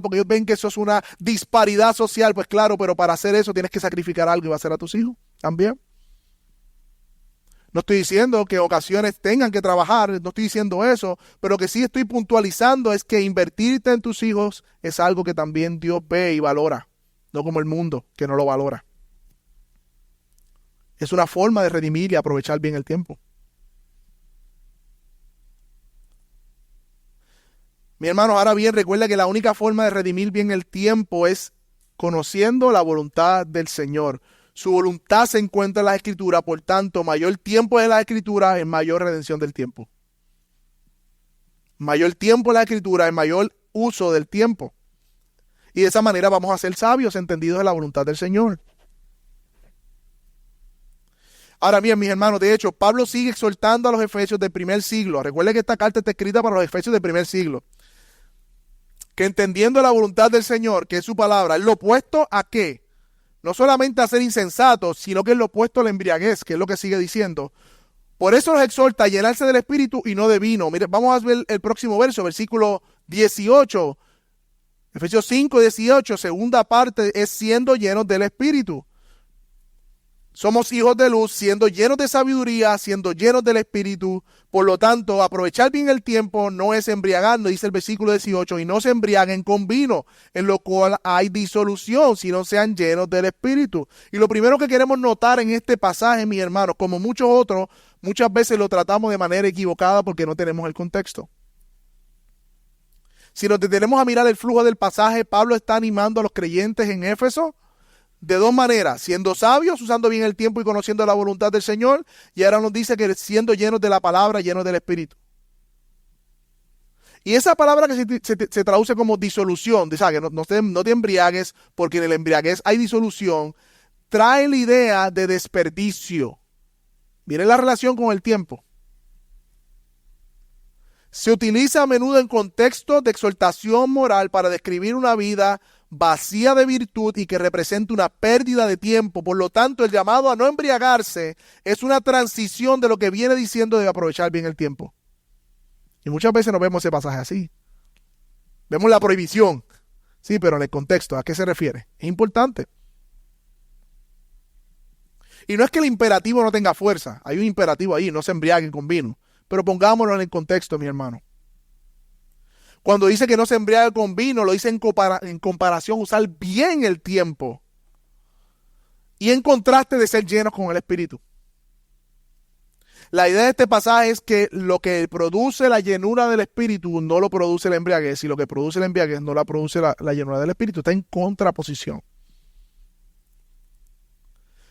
porque ellos ven que eso es una disparidad social. Pues claro, pero para hacer eso tienes que sacrificar algo y va a ser a tus hijos también. No estoy diciendo que ocasiones tengan que trabajar, no estoy diciendo eso, pero lo que sí estoy puntualizando es que invertirte en tus hijos es algo que también Dios ve y valora, no como el mundo que no lo valora. Es una forma de redimir y aprovechar bien el tiempo. Mi hermano, ahora bien, recuerda que la única forma de redimir bien el tiempo es conociendo la voluntad del Señor. Su voluntad se encuentra en la Escritura, por tanto, mayor tiempo de la Escritura es mayor redención del tiempo. Mayor tiempo en la Escritura es mayor uso del tiempo. Y de esa manera vamos a ser sabios, entendidos de la voluntad del Señor. Ahora bien, mis hermanos, de hecho, Pablo sigue exhortando a los efesios del primer siglo. Recuerden que esta carta está escrita para los efesios del primer siglo. que entendiendo la voluntad del Señor, que es su palabra, es lo opuesto a qué. No solamente a ser insensatos, sino que es lo opuesto a la embriaguez, que es lo que sigue diciendo. Por eso los exhorta a llenarse del Espíritu y no de vino. Mire, vamos a ver el próximo verso, versículo 18. Efesios 5, 18, segunda parte, es siendo llenos del Espíritu. Somos hijos de luz, siendo llenos de sabiduría, siendo llenos del Espíritu. Por lo tanto, aprovechar bien el tiempo no es embriagando, dice el versículo 18, y no se embriaguen con vino, en lo cual hay disolución, sino sean llenos del Espíritu. Y lo primero que queremos notar en este pasaje, mis hermanos, como muchos otros, muchas veces lo tratamos de manera equivocada porque no tenemos el contexto. Si nos detenemos a mirar el flujo del pasaje, Pablo está animando a los creyentes en Éfeso de dos maneras: siendo sabios, usando bien el tiempo y conociendo la voluntad del Señor, y ahora nos dice que siendo llenos de la palabra, llenos del Espíritu. Y esa palabra que se traduce como disolución, que no te embriagues, porque en el embriaguez hay disolución, trae la idea de desperdicio. Miren la relación con el tiempo. Se utiliza a menudo en contexto de exhortación moral para describir una vida vacía de virtud y que representa una pérdida de tiempo. Por lo tanto, el llamado a no embriagarse es una transición de lo que viene diciendo de aprovechar bien el tiempo. Y muchas veces no vemos ese pasaje así. Vemos la prohibición, sí, pero en el contexto, ¿a qué se refiere? Es importante. Y no es que el imperativo no tenga fuerza, hay un imperativo ahí, no se embriaguen con vino, pero pongámoslo en el contexto, mi hermano. Cuando dice que no se embriague con vino, lo dice en comparación, usar bien el tiempo. Y en contraste de ser llenos con el Espíritu. La idea de este pasaje es que lo que produce la llenura del Espíritu no lo produce la embriaguez, y lo que produce la embriaguez no la produce la llenura del Espíritu. Está en contraposición.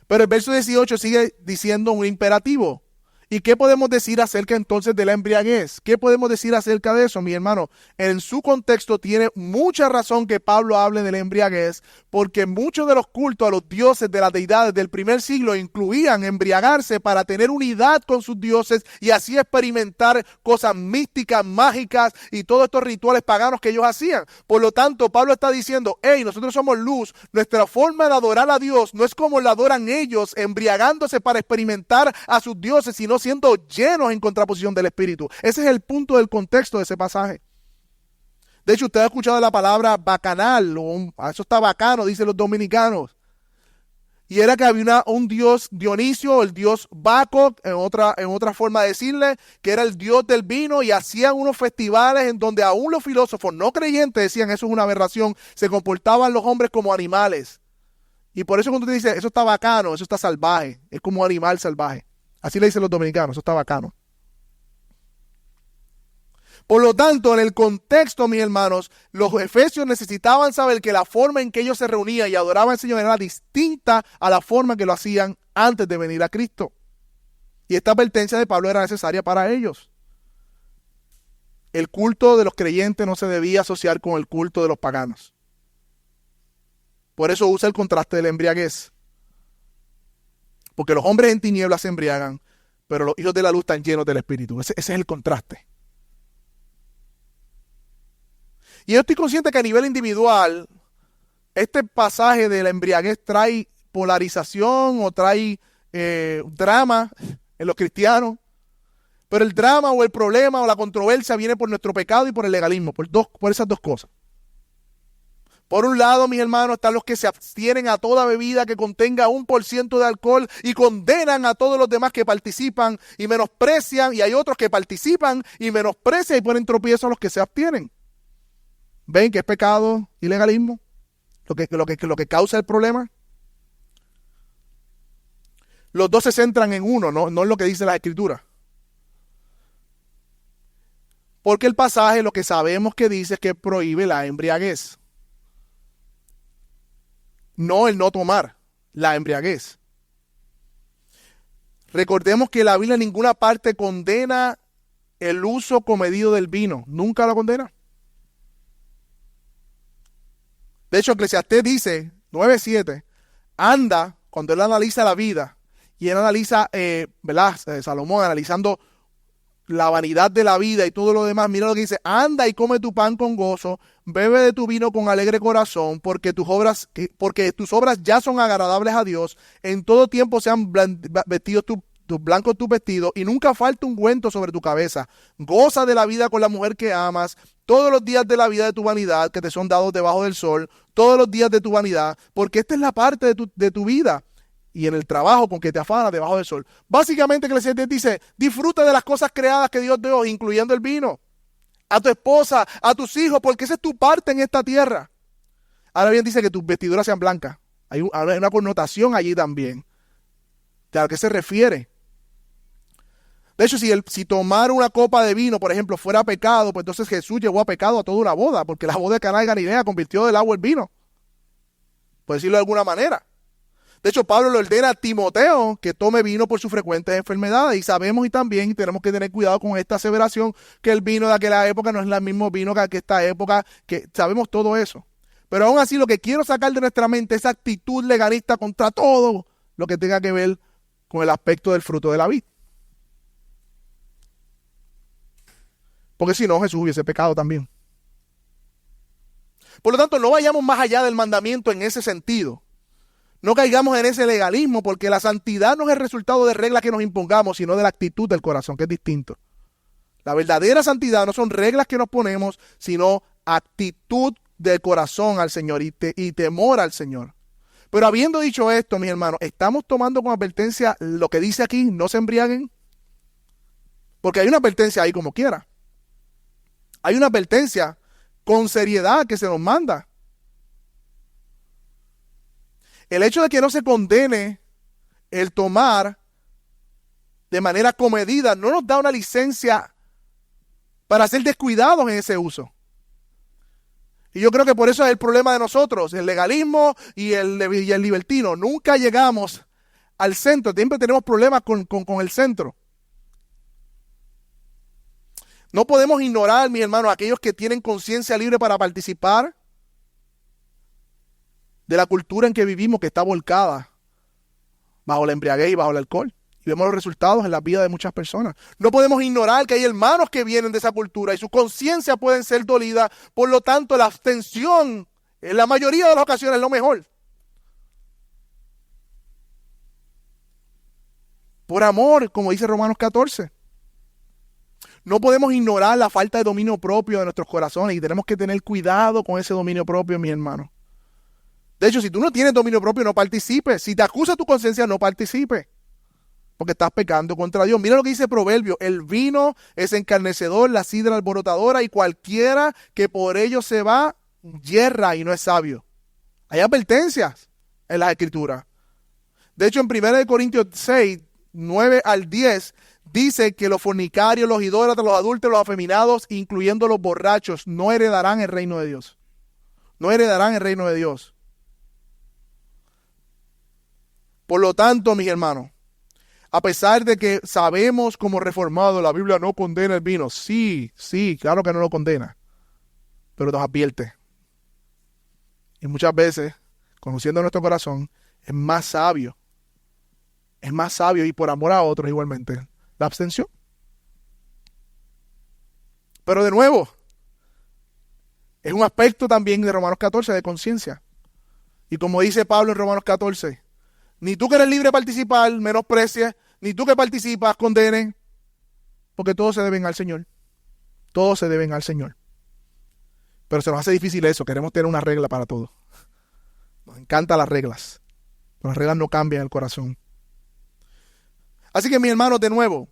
Pero el verso 18 sigue diciendo un imperativo. ¿Y qué podemos decir acerca entonces de la embriaguez? ¿Qué podemos decir acerca de eso, mi hermano? En su contexto tiene mucha razón que Pablo hable de la embriaguez, porque muchos de los cultos a los dioses de las deidades del primer siglo incluían embriagarse para tener unidad con sus dioses y así experimentar cosas místicas, mágicas y todos estos rituales paganos que ellos hacían. Por lo tanto, Pablo está diciendo, hey, nosotros somos luz, nuestra forma de adorar a Dios no es como la adoran ellos, embriagándose para experimentar a sus dioses, sino siendo llenos en contraposición del Espíritu. Ese es el punto del contexto de ese pasaje. De hecho, usted ha escuchado la palabra bacanal, eso está bacano, dicen los dominicanos. Y era que había un dios Dionisio, el dios Baco, en otra forma de decirle, que era el dios del vino, y hacían unos festivales en donde aún los filósofos no creyentes decían eso es una aberración, se comportaban los hombres como animales. Y por eso cuando usted dice, eso está bacano, eso está salvaje, es como un animal salvaje. Así le dicen los dominicanos, eso está bacano. Por lo tanto, en el contexto, mis hermanos, los efesios necesitaban saber que la forma en que ellos se reunían y adoraban al Señor era distinta a la forma que lo hacían antes de venir a Cristo. Y esta advertencia de Pablo era necesaria para ellos. El culto de los creyentes no se debía asociar con el culto de los paganos. Por eso usa el contraste de la embriaguez. Porque los hombres en tinieblas se embriagan, pero los hijos de la luz están llenos del Espíritu. Ese es el contraste. Y yo estoy consciente que a nivel individual, este pasaje de la embriaguez trae polarización o trae drama en los cristianos. Pero el drama o el problema o la controversia viene por nuestro pecado y por el legalismo, por esas dos cosas. Por un lado, mis hermanos, están los que se abstienen a toda bebida que contenga 1% de alcohol y condenan a todos los demás que participan y menosprecian, y hay otros que participan y menosprecian y ponen tropiezo a los que se abstienen. ¿Ven que es pecado y legalismo lo que causa el problema? Los dos se centran en uno, no en lo que dice la Escritura. Porque el pasaje lo que sabemos que dice es que prohíbe la embriaguez. No el no tomar, la embriaguez. Recordemos que la Biblia en ninguna parte condena el uso comedido del vino. Nunca lo condena. De hecho, Eclesiastés dice, 9:7, anda, cuando él analiza la vida, y él analiza, ¿verdad? Salomón analizando la vanidad de la vida y todo lo demás, mira lo que dice: anda y come tu pan con gozo, bebe de tu vino con alegre corazón, porque tus obras ya son agradables a Dios. En todo tiempo sean vestidos tus blancos tus vestidos, y nunca falte ungüento sobre tu cabeza. Goza de la vida con la mujer que amas, todos los días de la vida de tu vanidad, que te son dados debajo del sol, todos los días de tu vanidad, porque esta es la parte de tu vida, y en el trabajo con que te afanas debajo del sol. Básicamente, Eclesiastés dice: disfruta de las cosas creadas que Dios dio, incluyendo el vino, a tu esposa, a tus hijos, porque esa es tu parte en esta tierra. Ahora bien, dice que tus vestiduras sean blancas. Hay una connotación allí también. ¿A qué se refiere? De hecho, si tomar una copa de vino, por ejemplo, fuera pecado, pues entonces Jesús llevó a pecado a toda una boda, porque la boda de Caná de Galilea convirtió del agua el vino, por decirlo de alguna manera. De hecho, Pablo le ordena a Timoteo que tome vino por sus frecuentes enfermedades, y sabemos y también tenemos que tener cuidado con esta aseveración que el vino de aquella época no es el mismo vino que esta época, que sabemos todo eso. Pero aún así, lo que quiero sacar de nuestra mente es esa actitud legalista contra todo lo que tenga que ver con el aspecto del fruto de la vid. Porque si no, Jesús hubiese pecado también. Por lo tanto, no vayamos más allá del mandamiento en ese sentido. No caigamos en ese legalismo, porque la santidad no es el resultado de reglas que nos impongamos, sino de la actitud del corazón, que es distinto. La verdadera santidad no son reglas que nos ponemos, sino actitud del corazón al Señor y temor al Señor. Pero habiendo dicho esto, mis hermanos, ¿estamos tomando como advertencia lo que dice aquí: no se embriaguen? Porque hay una advertencia ahí como quiera. Hay una advertencia con seriedad que se nos manda. El hecho de que no se condene el tomar de manera comedida no nos da una licencia para ser descuidados en ese uso. Y yo creo que por eso es el problema de nosotros, el legalismo y el libertino. Nunca llegamos al centro, siempre tenemos problemas con el centro. No podemos ignorar, mis hermanos, a aquellos que tienen conciencia libre para participar de la cultura en que vivimos, que está volcada bajo la embriaguez y bajo el alcohol. Y vemos los resultados en la vida de muchas personas. No podemos ignorar que hay hermanos que vienen de esa cultura y su conciencia pueden ser dolida. Por lo tanto, la abstención, en la mayoría de las ocasiones, es lo mejor. Por amor, como dice Romanos 14. No podemos ignorar la falta de dominio propio de nuestros corazones, y tenemos que tener cuidado con ese dominio propio, mis hermanos. De hecho, si tú no tienes dominio propio, no participes. Si te acusa tu conciencia, no participes, porque estás pecando contra Dios. Mira lo que dice Proverbio: el vino es encarnecedor, la sidra alborotadora, y cualquiera que por ello se va, yerra y no es sabio. Hay advertencias en las Escrituras. De hecho, en 1 Corintios 6, 9 al 10, dice que los fornicarios, los idólatras, los adúlteros, los afeminados, incluyendo los borrachos, no heredarán el reino de Dios. No heredarán el reino de Dios. Por lo tanto, mis hermanos, a pesar de que sabemos como reformados, la Biblia no condena el vino. Sí, claro que no lo condena, pero nos advierte. Y muchas veces, conociendo nuestro corazón, es más sabio, y por amor a otros igualmente, la abstención. Pero de nuevo, es un aspecto también de Romanos 14 de conciencia. Y como dice Pablo en Romanos 14, ni tú que eres libre de participar menosprecies, ni tú que participas condenes, porque todos se deben al Señor. Todos se deben al Señor. Pero se nos hace difícil eso, queremos tener una regla para todo. Nos encantan las reglas, pero las reglas no cambian el corazón. Así que, mis hermanos, de nuevo,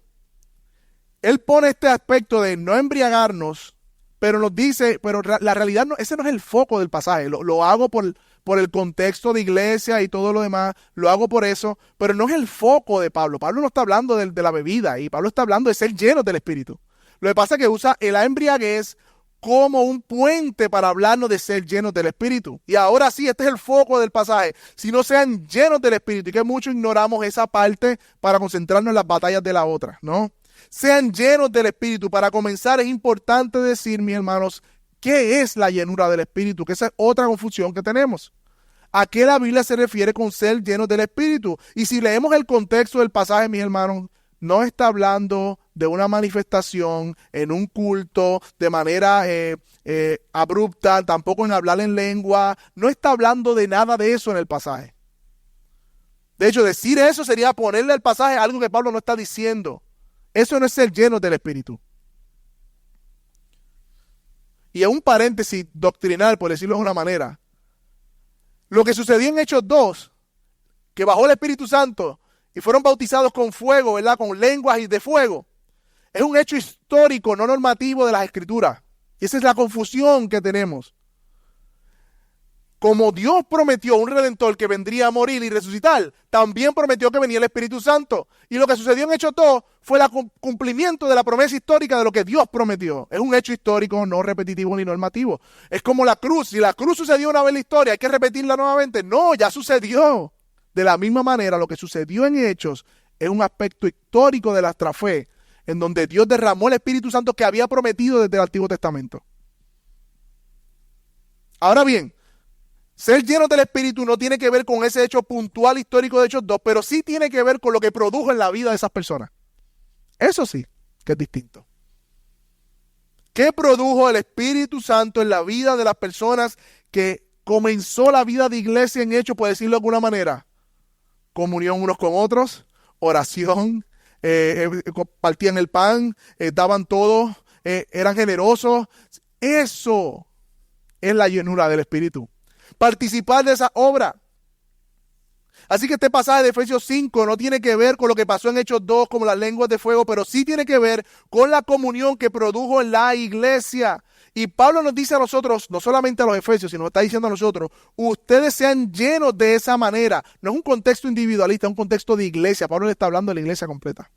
él pone este aspecto de no embriagarnos, pero nos dice, pero la realidad, no, ese no es el foco del pasaje. Lo hago por el contexto de iglesia y todo lo demás, lo hago por eso, pero no es el foco de Pablo. Pablo no está hablando de la bebida, y Pablo está hablando de ser llenos del Espíritu. Lo que pasa es que usa la embriaguez como un puente para hablarnos de ser llenos del Espíritu. Y ahora sí, este es el foco del pasaje. Si no sean llenos del Espíritu, y que muchos ignoramos esa parte para concentrarnos en las batallas de la otra, ¿no? Sean llenos del Espíritu. Para comenzar, es importante decir, mis hermanos, ¿qué es la llenura del Espíritu? Que esa es otra confusión que tenemos. ¿A qué la Biblia se refiere con ser llenos del Espíritu? Y si leemos el contexto del pasaje, mis hermanos, no está hablando de una manifestación, en un culto, de manera abrupta, tampoco en hablar en lengua. No está hablando de nada de eso en el pasaje. De hecho, decir eso sería ponerle al pasaje algo que Pablo no está diciendo. Eso no es ser lleno del Espíritu. Y a un paréntesis doctrinal, por decirlo de una manera, lo que sucedió en Hechos 2, que bajó el Espíritu Santo y fueron bautizados con fuego, ¿verdad? Con lenguas y de fuego, es un hecho histórico, no normativo de las Escrituras. Y esa es la confusión que tenemos. Como Dios prometió un Redentor que vendría a morir y resucitar, también prometió que venía el Espíritu Santo. Y lo que sucedió en Hechos 2 fue el cumplimiento de la promesa histórica de lo que Dios prometió. Es un hecho histórico, no repetitivo ni normativo. Es como la cruz. Si la cruz sucedió una vez en la historia, ¿hay que repetirla nuevamente? No, ya sucedió. De la misma manera, lo que sucedió en Hechos es un aspecto histórico de nuestra fe, en donde Dios derramó el Espíritu Santo que había prometido desde el Antiguo Testamento. Ahora bien, ser lleno del Espíritu no tiene que ver con ese hecho puntual histórico de Hechos 2, pero sí tiene que ver con lo que produjo en la vida de esas personas. Eso sí, que es distinto. ¿Qué produjo el Espíritu Santo en la vida de las personas que comenzó la vida de iglesia en Hechos, por decirlo de alguna manera? Comunión unos con otros, oración, compartían el pan, daban todo, eran generosos. Eso es la llenura del Espíritu. Participar de esa obra. Así que este pasaje de Efesios 5 no tiene que ver con lo que pasó en Hechos 2 como las lenguas de fuego, pero sí tiene que ver con la comunión que produjo en la iglesia. Y Pablo nos dice a nosotros, no solamente a los efesios, sino está diciendo a nosotros, ustedes sean llenos de esa manera. No es un contexto individualista, es un contexto de iglesia. Pablo le está hablando de la iglesia completa.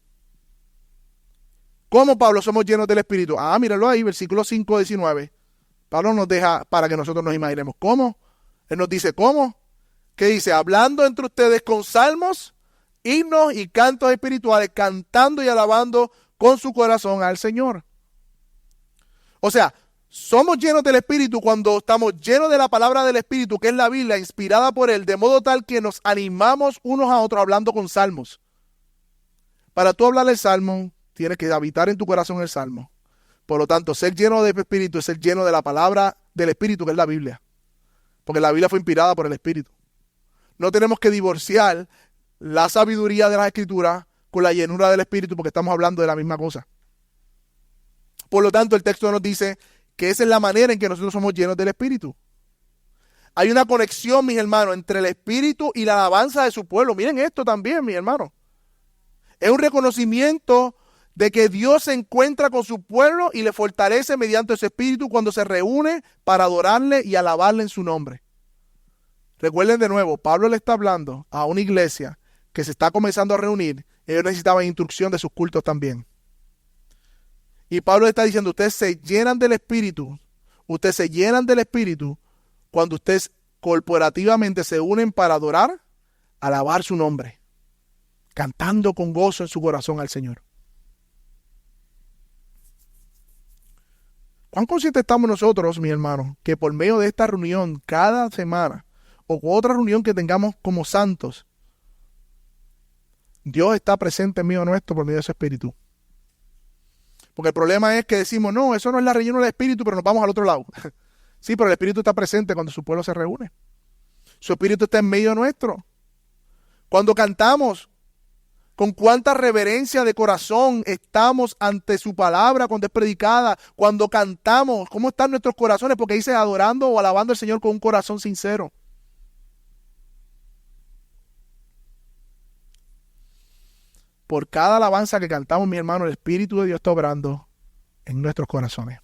¿Cómo, Pablo, somos llenos del Espíritu? Míralo ahí, versículo 5, 19. Pablo nos deja para que nosotros nos imaginemos cómo. Él nos dice cómo. ¿Qué dice? Hablando entre ustedes con salmos, himnos y cantos espirituales, cantando y alabando con su corazón al Señor. O sea, somos llenos del Espíritu cuando estamos llenos de la palabra del Espíritu, que es la Biblia, inspirada por Él, de modo tal que nos animamos unos a otros hablando con salmos. Para tú hablar el salmo, tienes que habitar en tu corazón el salmo. Por lo tanto, ser lleno del Espíritu es ser lleno de la palabra del Espíritu, que es la Biblia. Porque la Biblia fue inspirada por el Espíritu. No tenemos que divorciar la sabiduría de las Escrituras con la llenura del Espíritu, porque estamos hablando de la misma cosa. Por lo tanto, el texto nos dice que esa es la manera en que nosotros somos llenos del Espíritu. Hay una conexión, mis hermanos, entre el Espíritu y la alabanza de su pueblo. Miren esto también, mis hermanos. Es un reconocimiento de que Dios se encuentra con su pueblo y le fortalece mediante ese Espíritu cuando se reúne para adorarle y alabarle en su nombre. Recuerden de nuevo, Pablo le está hablando a una iglesia que se está comenzando a reunir. Ellos necesitaban instrucción de sus cultos también. Y Pablo le está diciendo, ustedes se llenan del Espíritu. Ustedes se llenan del Espíritu cuando ustedes corporativamente se unen para adorar, alabar su nombre, cantando con gozo en su corazón al Señor. ¿Cuán conscientes estamos nosotros, mis hermanos, que por medio de esta reunión cada semana o otra reunión que tengamos como santos, Dios está presente en medio nuestro por medio de su Espíritu? Porque el problema es que decimos, no, eso no es la relleno del Espíritu, pero nos vamos al otro lado. Sí, pero el Espíritu está presente cuando su pueblo se reúne. Su Espíritu está en medio nuestro. Cuando cantamos, con cuánta reverencia de corazón estamos ante su palabra cuando es predicada. Cuando cantamos, ¿cómo están nuestros corazones? Porque dice adorando o alabando al Señor con un corazón sincero. Por cada alabanza que cantamos, mi hermano, el Espíritu de Dios está obrando en nuestros corazones.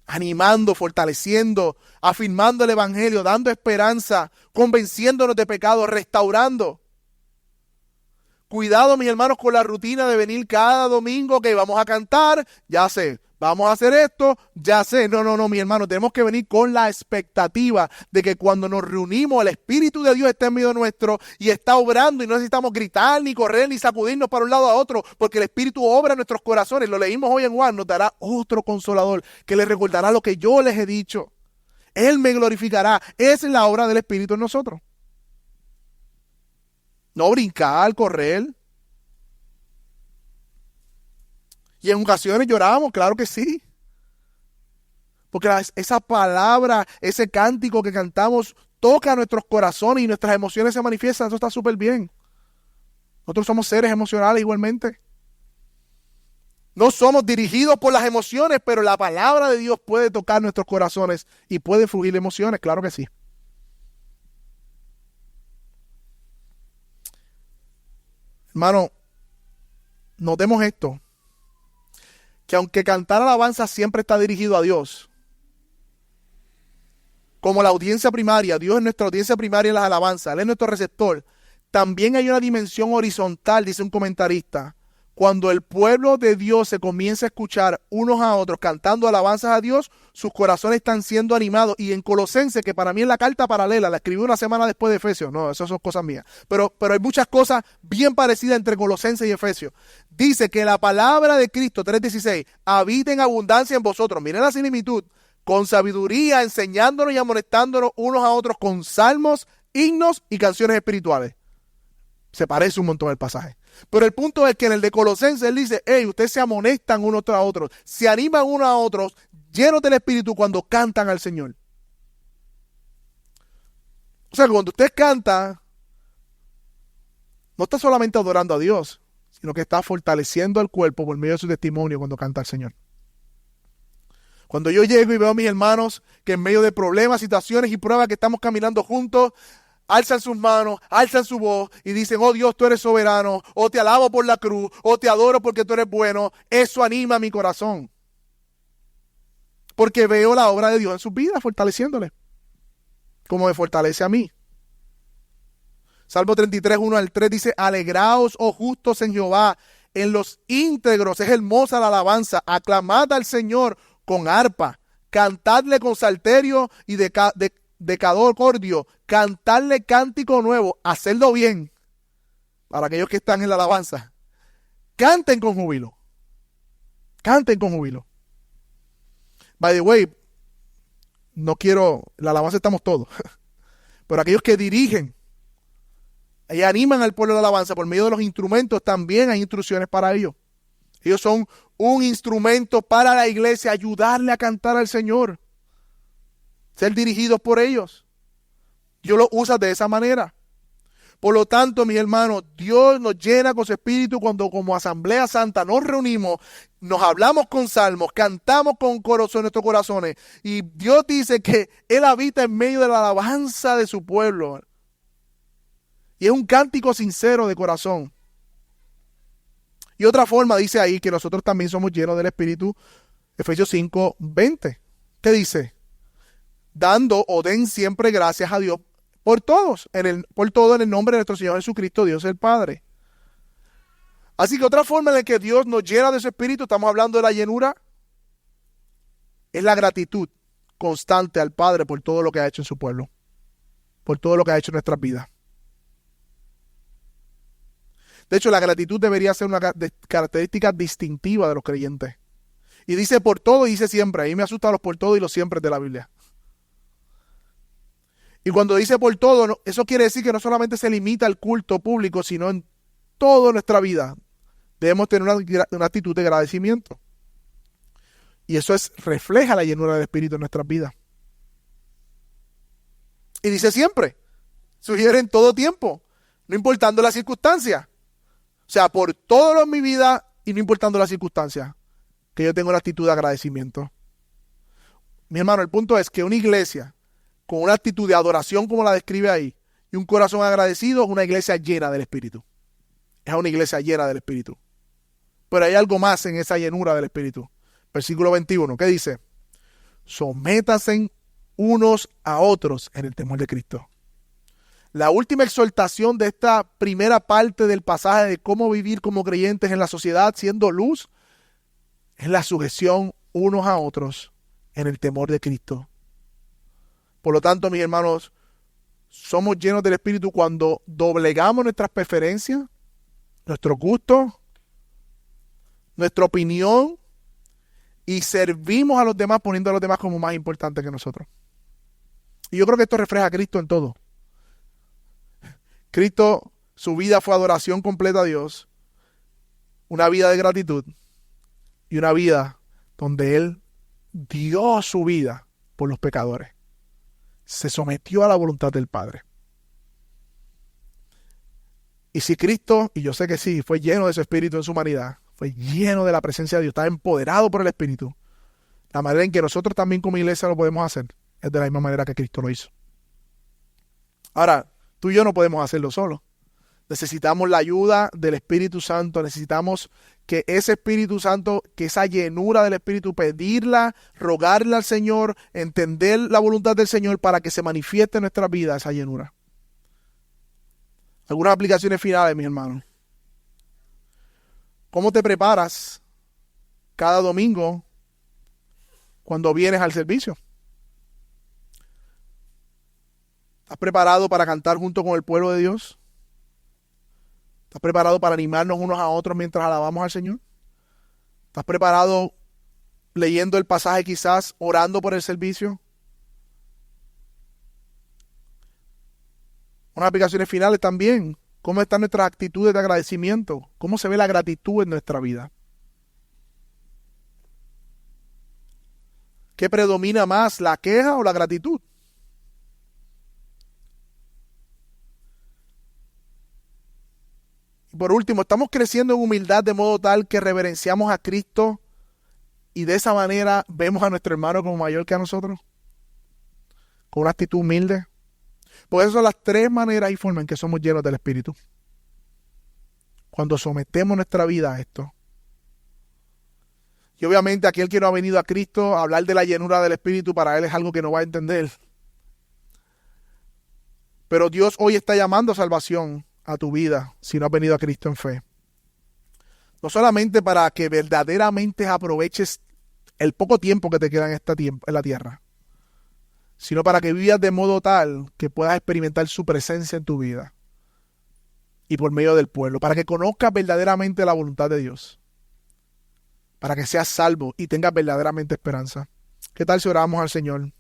Animando, fortaleciendo, afirmando el Evangelio, dando esperanza, convenciéndonos de pecado, restaurando. Cuidado, mis hermanos, con la rutina de venir cada domingo que vamos a cantar, ya sé. Vamos a hacer esto, ya sé. No, mi hermano, tenemos que venir con la expectativa de que cuando nos reunimos, el Espíritu de Dios está en medio nuestro y está obrando y no necesitamos gritar, ni correr, ni sacudirnos para un lado a otro, porque el Espíritu obra en nuestros corazones. Lo leímos hoy en Juan, nos dará otro consolador que les recordará lo que yo les he dicho. Él me glorificará. Esa es la obra del Espíritu en nosotros. No brincar, correr. Y en ocasiones lloramos, claro que sí. Porque esa palabra, ese cántico que cantamos, toca nuestros corazones y nuestras emociones se manifiestan. Eso está súper bien. Nosotros somos seres emocionales igualmente. No somos dirigidos por las emociones, pero la palabra de Dios puede tocar nuestros corazones y puede fluir emociones, claro que sí. Hermano, notemos esto, que aunque cantar alabanza siempre está dirigido a Dios, como la audiencia primaria, Dios es nuestra audiencia primaria en las alabanzas, Él es nuestro receptor, también hay una dimensión horizontal, dice un comentarista. Cuando el pueblo de Dios se comienza a escuchar unos a otros cantando alabanzas a Dios, sus corazones están siendo animados. Y en Colosenses, que para mí es la carta paralela, la escribí una semana después de Efesios. No, esas son cosas mías. Pero hay muchas cosas bien parecidas entre Colosenses y Efesios. Dice que la palabra de Cristo, 3:16, habita en abundancia en vosotros. Miren la similitud. Con sabiduría, enseñándonos y amonestándonos unos a otros con salmos, himnos y canciones espirituales. Se parece un montón el pasaje. Pero el punto es que en el de Colosenses él dice, hey, ustedes se amonestan unos a otros, se animan unos a otros, llenos del Espíritu cuando cantan al Señor. O sea, cuando usted canta, no está solamente adorando a Dios, sino que está fortaleciendo el cuerpo por medio de su testimonio cuando canta al Señor. Cuando yo llego y veo a mis hermanos que en medio de problemas, situaciones y pruebas que estamos caminando juntos, alzan sus manos, alzan su voz y dicen, oh Dios, tú eres soberano, o te alabo por la cruz, o te adoro porque tú eres bueno. Eso anima mi corazón. Porque veo la obra de Dios en sus vidas, fortaleciéndole, como me fortalece a mí. Salmo 33, 1-3 dice, alegraos, oh justos en Jehová, en los íntegros, es hermosa la alabanza, aclamad al Señor con arpa, cantadle con salterio y decador cordio, cantarle cántico nuevo, hacerlo bien. Para aquellos que están en la alabanza, canten con júbilo. Canten con júbilo. By the way, no quiero, la alabanza estamos todos, pero aquellos que dirigen y animan al pueblo de la alabanza por medio de los instrumentos, también hay instrucciones para ellos. Ellos son un instrumento para la iglesia, ayudarle a cantar al Señor. Ser dirigidos por ellos. Dios los usa de esa manera. Por lo tanto, mis hermanos, Dios nos llena con su espíritu cuando como asamblea santa nos reunimos, nos hablamos con salmos, cantamos con coros en nuestros corazones. Y Dios dice que Él habita en medio de la alabanza de su pueblo. Y es un cántico sincero de corazón. Y otra forma dice ahí que nosotros también somos llenos del Espíritu, Efesios 5:20. ¿Qué dice? Dando o den siempre gracias a Dios por todos, por todo en el nombre de nuestro Señor Jesucristo, Dios el Padre. Así que otra forma en la que Dios nos llena de su Espíritu, estamos hablando de la llenura, es la gratitud constante al Padre por todo lo que ha hecho en su pueblo, por todo lo que ha hecho en nuestras vidas. De hecho, la gratitud debería ser una característica distintiva de los creyentes. Y dice por todo y dice siempre. Ahí me asustan los por todo y los siempre de la Biblia. Y cuando dice por todo, eso quiere decir que no solamente se limita al culto público, sino en toda nuestra vida. Debemos tener una actitud de agradecimiento. Y eso refleja la llenura del Espíritu en nuestras vidas. Y dice siempre. Sugiere en todo tiempo. No importando las circunstancias. O sea, por todo lo en mi vida y no importando las circunstancias, que yo tengo una actitud de agradecimiento. Mi hermano, el punto es que una iglesia con una actitud de adoración como la describe ahí y un corazón agradecido es una iglesia llena del Espíritu. Es una iglesia llena del Espíritu. Pero hay algo más en esa llenura del Espíritu. Versículo 21, ¿qué dice? Sométanse unos a otros en el temor de Cristo. La última exhortación de esta primera parte del pasaje de cómo vivir como creyentes en la sociedad siendo luz es la sujeción unos a otros en el temor de Cristo. Por lo tanto, mis hermanos, somos llenos del Espíritu cuando doblegamos nuestras preferencias, nuestro gusto, nuestra opinión y servimos a los demás poniendo a los demás como más importantes que nosotros. Y yo creo que esto refleja a Cristo en todo. Cristo, su vida fue adoración completa a Dios, una vida de gratitud, y una vida donde Él dio su vida por los pecadores. Se sometió a la voluntad del Padre. Y si Cristo, y yo sé que sí, fue lleno de su Espíritu en su humanidad, fue lleno de la presencia de Dios, estaba empoderado por el Espíritu, la manera en que nosotros también como iglesia lo podemos hacer es de la misma manera que Cristo lo hizo. Ahora, tú y yo no podemos hacerlo solos. Necesitamos la ayuda del Espíritu Santo, necesitamos que ese Espíritu Santo, que esa llenura del Espíritu, pedirla, rogarle al Señor, entender la voluntad del Señor para que se manifieste en nuestra vida esa llenura. Algunas aplicaciones finales, mis hermanos. ¿Cómo te preparas cada domingo cuando vienes al servicio? ¿Estás preparado para cantar junto con el pueblo de Dios? ¿Estás preparado para animarnos unos a otros mientras alabamos al Señor? ¿Estás preparado leyendo el pasaje quizás, orando por el servicio? Unas aplicaciones finales también. ¿Cómo están nuestras actitudes de agradecimiento? ¿Cómo se ve la gratitud en nuestra vida? ¿Qué predomina más, la queja o la gratitud? Y por último, ¿estamos creciendo en humildad de modo tal que reverenciamos a Cristo y de esa manera vemos a nuestro hermano como mayor que a nosotros? Con una actitud humilde. Pues esas son las tres maneras y formas en que somos llenos del Espíritu. Cuando sometemos nuestra vida a esto. Y obviamente aquel que no ha venido a Cristo, hablar de la llenura del Espíritu para él es algo que no va a entender. Pero Dios hoy está llamando a salvación a tu vida si no has venido a Cristo en fe. No solamente para que verdaderamente aproveches el poco tiempo que te queda en la tierra, sino para que vivas de modo tal que puedas experimentar su presencia en tu vida y por medio del pueblo, para que conozcas verdaderamente la voluntad de Dios, para que seas salvo y tengas verdaderamente esperanza. ¿Qué tal si oramos al Señor?